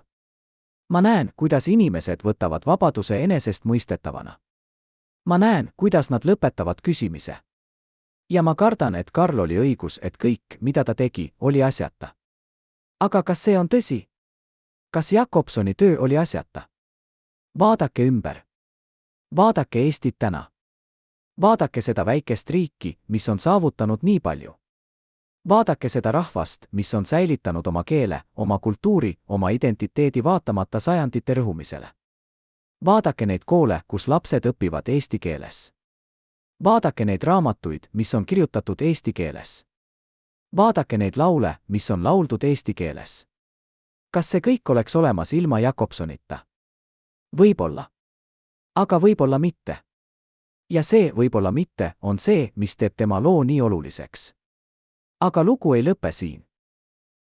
Ma näen, kuidas inimesed võtavad vabaduse enesestmõistetavana. Ma näen, kuidas nad lõpetavad küsimise. Ja ma kardan, et Karl oli õigus, et kõik, mida ta tegi, oli asjata. Aga kas see on tõsi? Kas Jakobsoni töö oli asjata? Vaadake ümber. Vaadake Eestit täna. Vaadake seda väikest riiki, mis on saavutanud nii palju. Vaadake seda rahvast, mis on säilitanud oma keele, oma kultuuri, oma identiteedi vaatamata sajandite rõhumisele. Vaadake neid koole, kus lapsed õpivad eesti keeles. Vaadake neid raamatuid, mis on kirjutatud eesti keeles. Vaadake neid laule, mis on lauldud eesti keeles. Kas see kõik oleks olemas ilma Jakobsonita? Võib-olla. Aga võib-olla mitte. Ja see võib-olla mitte on see, mis teeb tema loo nii oluliseks. Aga lugu ei lõpe siin.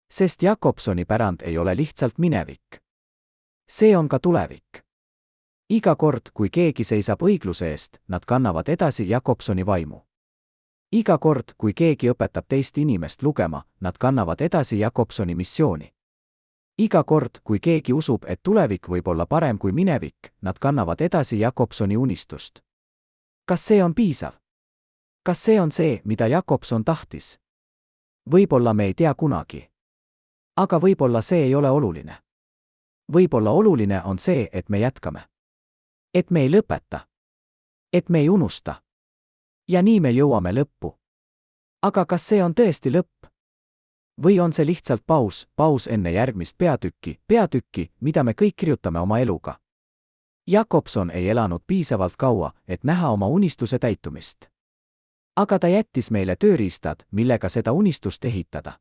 Sest Jakobsoni pärand ei ole lihtsalt minevik. See on ka tulevik. Iga kord, kui keegi seisab õigluse eest, nad kannavad edasi Jakobsoni vaimu. Iga kord, kui keegi õpetab teist inimest lugema, nad kannavad edasi Jakobsoni missiooni. Iga kord, kui keegi usub, et tulevik võib olla parem kui minevik, nad kannavad edasi Jakobsoni unistust. Kas see on piisav? Kas see on see, mida Jakobson tahtis? Võib-olla me ei tea kunagi. Aga võib-olla see ei ole oluline. Võib-olla oluline on see, et me jätkame. Et me ei lõpeta. Et me ei unusta. Ja nii me jõuame lõppu. Aga kas see on tõesti lõpp? Või on see lihtsalt paus enne järgmist peatükki, mida me kõik kirjutame oma eluga? Jakobson ei elanud piisavalt kaua, et näha oma unistuse täitumist. Aga ta jättis meile tööriistad, millega seda unistust ehitada.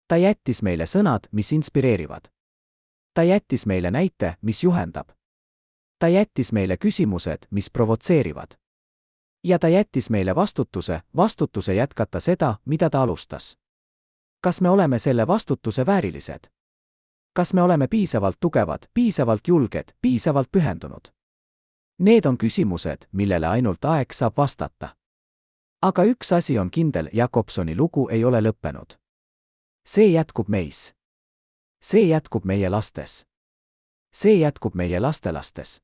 Ta jättis meile sõnad, mis inspireerivad. Ta jättis meile näite, mis juhendab. Ta jättis meile küsimused, mis provotseerivad. Ja ta jättis meile vastutuse jätkata seda, mida ta alustas. Kas me oleme selle vastutuse väärilised? Kas me oleme piisavalt tugevad, piisavalt julged, piisavalt pühendunud? Need on küsimused, millele ainult aeg saab vastata. Aga üks asi on kindel, Jakobsoni lugu ei ole lõppenud. See jätkub meis. See jätkub meie lastes. See jätkub meie lastelastes.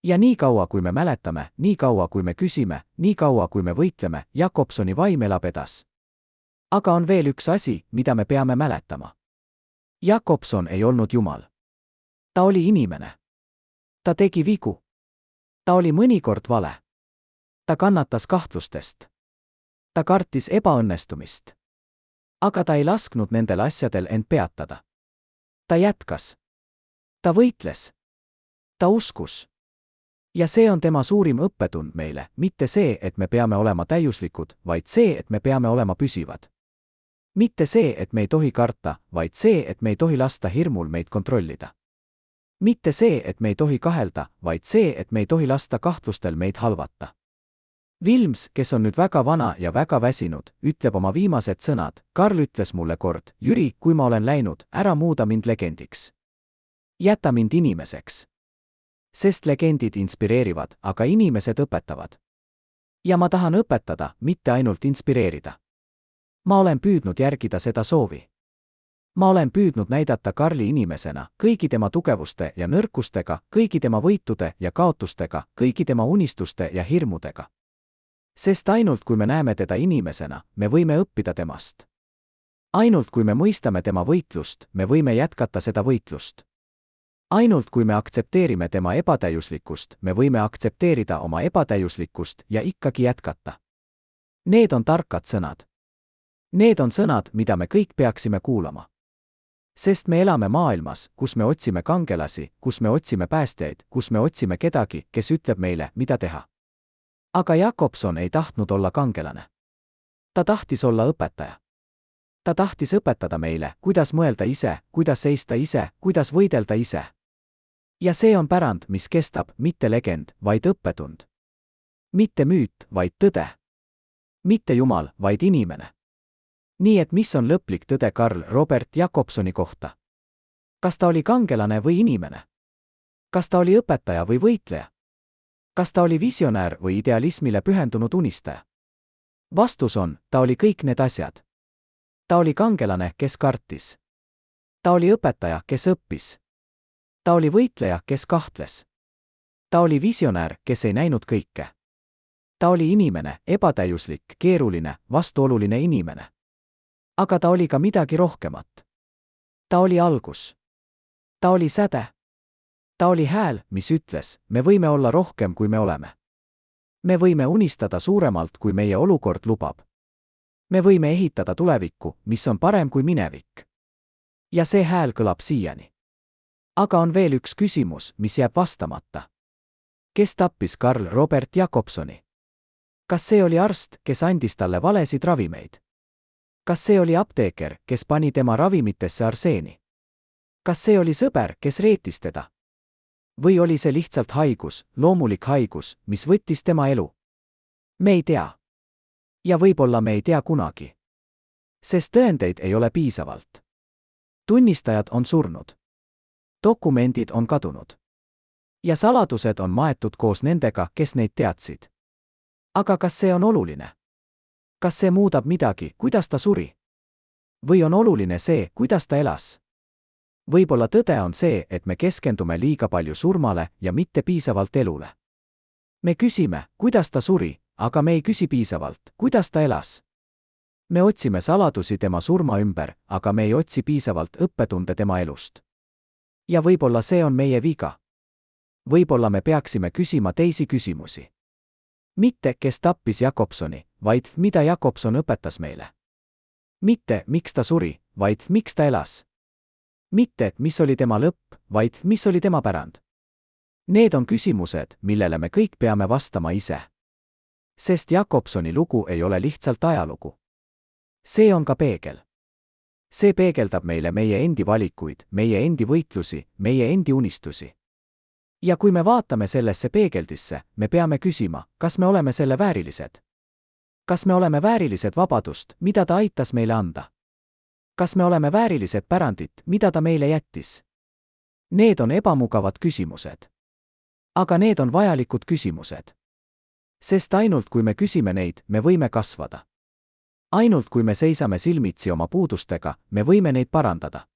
Ja nii kaua, kui me mäletame, nii kaua, kui me küsime, nii kaua, kui me võitleme, Jakobsoni vaim elab edas. Aga on veel üks asi, mida me peame mäletama. Jakobson ei olnud Jumal. Ta oli inimene. Ta tegi vigu. Ta oli mõnikord vale. Ta kannatas kahtlustest. Ta kartis ebaõnnestumist. Aga ta ei lasknud nendel asjadel end peatada. Ta jätkas. Ta võitles. Ta uskus. Ja see on tema suurim õppetund meile, mitte see, et me peame olema täiuslikud, vaid see, et me peame olema püsivad. Mitte see, et me ei tohi karta, vaid see, et me ei tohi lasta hirmul meid kontrollida. Mitte see, et me ei tohi kahelda, vaid see, et me ei tohi lasta kahtlustel meid halvata. Wilms, kes on nüüd väga vana ja väga väsinud, ütleb oma viimased sõnad. Karl ütles mulle kord, Jüri, kui ma olen läinud, ära muuda mind legendiks. Jäta mind inimeseks. Sest legendid inspireerivad, aga inimesed õpetavad. Ja ma tahan õpetada, mitte ainult inspireerida. Ma olen püüdnud järgida seda soovi. Ma olen püüdnud näidata Karli inimesena, kõigi tema tugevuste ja nõrkustega, kõigi tema võitude ja kaotustega, kõigi tema unistuste ja hirmudega. Sest ainult kui me näeme teda inimesena, me võime õppida temast. Ainult kui me mõistame tema võitlust, me võime jätkata seda võitlust. Ainult kui me aktsepteerime tema ebatäiuslikkust, me võime aktsepteerida oma ebatäiuslikkust ja ikkagi jätkata. Need on tarkad sõnad. Need on sõnad, mida me kõik peaksime kuulama. Sest me elame maailmas, kus me otsime kangelasi, kus me otsime päästjaid, kus me otsime kedagi, kes ütleb meile, mida teha. Aga Jakobson ei tahtnud olla kangelane. Ta tahtis olla õpetaja. Ta tahtis õpetada meile, kuidas mõelda ise, kuidas seista ise, kuidas võidelda ise. Ja see on pärand, mis kestab, mitte legend, vaid õppetund. Mitte müüt, vaid tõde. Mitte Jumal, vaid inimene. Nii et mis on lõplik tõde Karl Robert Jakobsoni kohta? Kas ta oli kangelane või inimene? Kas ta oli õpetaja või võitleja? Kas ta oli visionäär või idealismile pühendunud unistaja? Vastus on, ta oli kõik need asjad. Ta oli kangelane, kes kartis. Ta oli õpetaja, kes õppis. Ta oli võitleja, kes kahtles. Ta oli visionäär, kes ei näinud kõike. Ta oli inimene, ebatäiuslik, keeruline, vastuoluline inimene. Aga ta oli ka midagi rohkemat. Ta oli algus. Ta oli säde. Ta oli hääl, mis ütles, me võime olla rohkem, kui me oleme. Me võime unistada suuremalt, kui meie olukord lubab. Me võime ehitada tulevikku, mis on parem kui minevik. Ja see hääl kõlab siiani. Aga on veel üks küsimus, mis jääb vastamata. Kes tappis Karl Robert Jakobsoni? Kas see oli arst, kes andis talle valesid ravimeid? Kas see oli apteeker, kes pani tema ravimitesse arseeni? Kas see oli sõber, kes reetis teda? Või oli see lihtsalt haigus, loomulik haigus, mis võttis tema elu? Me ei tea. Ja võib-olla me ei tea kunagi. Sest tõendeid ei ole piisavalt. Tunnistajad on surnud. Dokumendid on kadunud. Ja saladused on maetud koos nendega, kes neid teadsid. Aga kas see on oluline? Kas see muudab midagi, kuidas ta suri? Või on oluline see, kuidas ta elas? Võib-olla tõde on see, et me keskendume liiga palju surmale ja mitte piisavalt elule. Me küsime, kuidas ta suri, aga me ei küsi piisavalt, kuidas ta elas. Me otsime saladusi tema surma ümber, aga me ei otsi piisavalt õppetunde tema elust. Ja võib-olla see on meie viga. Võib-olla me peaksime küsima teisi küsimusi. Mitte, kes tappis Jakobsoni, vaid mida Jakobson õpetas meile. Mitte, miks ta suri, vaid miks ta elas. Mitte, mis oli tema lõpp, vaid mis oli tema pärand. Need on küsimused, millele me kõik peame vastama ise. Sest Jakobsoni lugu ei ole lihtsalt ajalugu. See on ka peegel. See peegeldab meile meie endi valikuid, meie endi võitlusi, meie endi unistusi. Ja kui me vaatame sellesse peegeldisse, me peame küsima, kas me oleme selle väärilised. Kas me oleme väärilised vabadust, mida ta aitas meile anda? Kas me oleme väärilised pärandit, mida ta meile jättis? Need on ebamugavad küsimused. Aga need on vajalikud küsimused. Sest ainult kui me küsime neid, me võime kasvada. Ainult kui me seisame silmitsi oma puudustega, me võime neid parandada.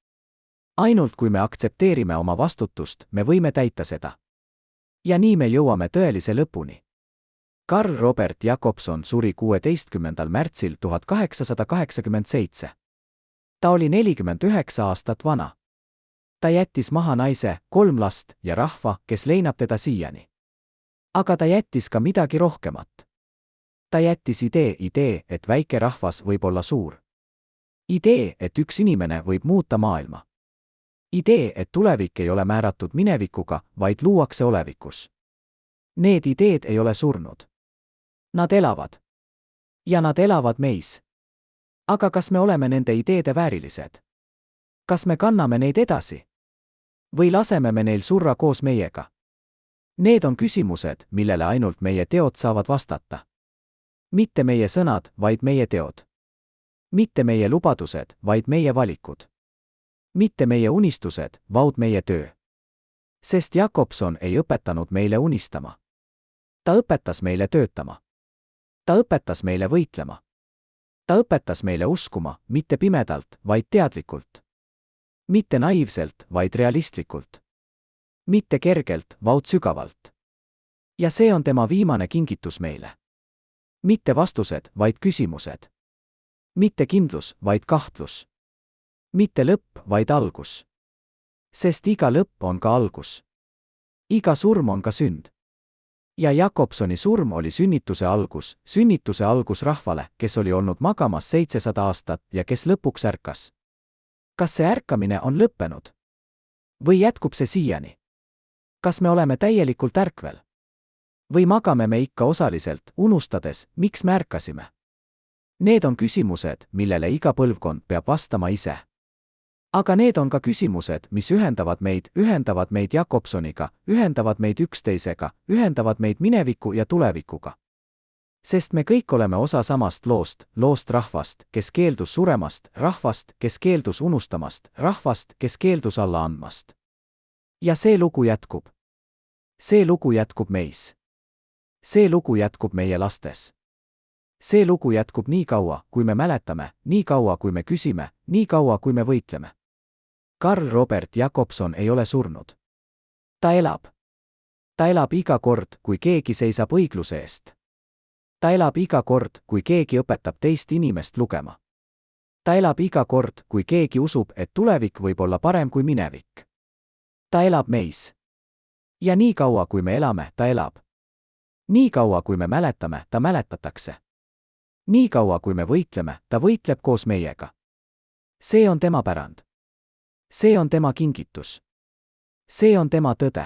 Ainult kui me aktsepteerime oma vastutust, me võime täita seda. Ja nii me jõuame tõelise lõpuni. Karl Robert Jakobson suri 16. märtsil 1887. Ta oli 49 aastat vana. Ta jättis maha naise, 3 last ja rahva, kes leinab teda siiani. Aga ta jättis ka midagi rohkemat. Ta jättis idee, et väike rahvas võib olla suur. Idee, et üks inimene võib muuta maailma. Idee, et tulevik ei ole määratud minevikuga, vaid luuakse olevikus. Need ideed ei ole surnud. Nad elavad. Ja nad elavad meis. Aga kas me oleme nende ideede väärilised? Kas me kanname neid edasi? Või laseme me neil surra koos meiega? Need on küsimused, millele ainult meie teod saavad vastata. Mitte meie sõnad, vaid meie teod. Mitte meie lubadused, vaid meie valikud. Mitte meie unistused, vaid meie töö. Sest Jakobson ei õpetanud meile unistama. Ta õpetas meile töötama. Ta õpetas meile võitlema. Ta õpetas meile uskuma, mitte pimedalt, vaid teadlikult. Mitte naiivselt, vaid realistlikult. Mitte kergelt, vaid sügavalt. Ja see on tema viimane kingitus meile. Mitte vastused, vaid küsimused. Mitte kindlus, vaid kahtlus. Mitte lõpp, vaid algus. Sest iga lõpp on ka algus. Iga surm on ka sünd. Ja Jakobsoni surm oli sünnituse algus rahvale, kes oli olnud magamas 700 aastat ja kes lõpuks ärkas. Kas see ärkamine on lõppenud? Või jätkub see siiani? Kas me oleme täielikult ärkvel? Või magame me ikka osaliselt, unustades, miks me ärkasime? Need on küsimused, millele iga põlvkond peab vastama ise. Aga need on ka küsimused, mis ühendavad meid Jakobsoniga, ühendavad meid üksteisega, ühendavad meid mineviku ja tulevikuga. Sest me kõik oleme osa samast loost rahvast, kes keeldus suremast, rahvast, kes keeldus unustamast, rahvast, kes keeldus alla andmast. Ja see lugu jätkub. See lugu jätkub meis. See lugu jätkub meie lastes. See lugu jätkub nii kaua, kui me mäletame, nii kaua, kui me küsime, nii kaua, kui me võitleme. Karl Robert Jakobson ei ole surnud. Ta elab. Ta elab iga kord, kui keegi seisab õigluse eest. Ta elab iga kord, kui keegi õpetab teist inimest lugema. Ta elab iga kord, kui keegi usub, et tulevik võib olla parem kui minevik. Ta elab meis. Ja nii kaua, kui me elame, ta elab. Nii kaua, kui me mäletame, ta mäletatakse. Nii kaua, kui me võitleme, ta võitleb koos meiega. See on tema pärand. See on tema kingitus. See on tema tõde.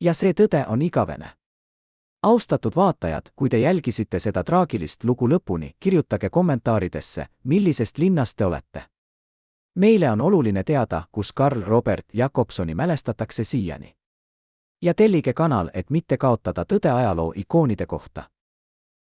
Ja see tõde on igavene. Austatud vaatajad, kui te jälgisite seda traagilist lugu lõpuni, kirjutage kommentaaridesse, millisest linnast te olete. Meile on oluline teada, kus Karl Robert Jakobsoni mälestatakse siiani. Ja tellige kanal, et mitte kaotada tõde ajaloo ikoonide kohta.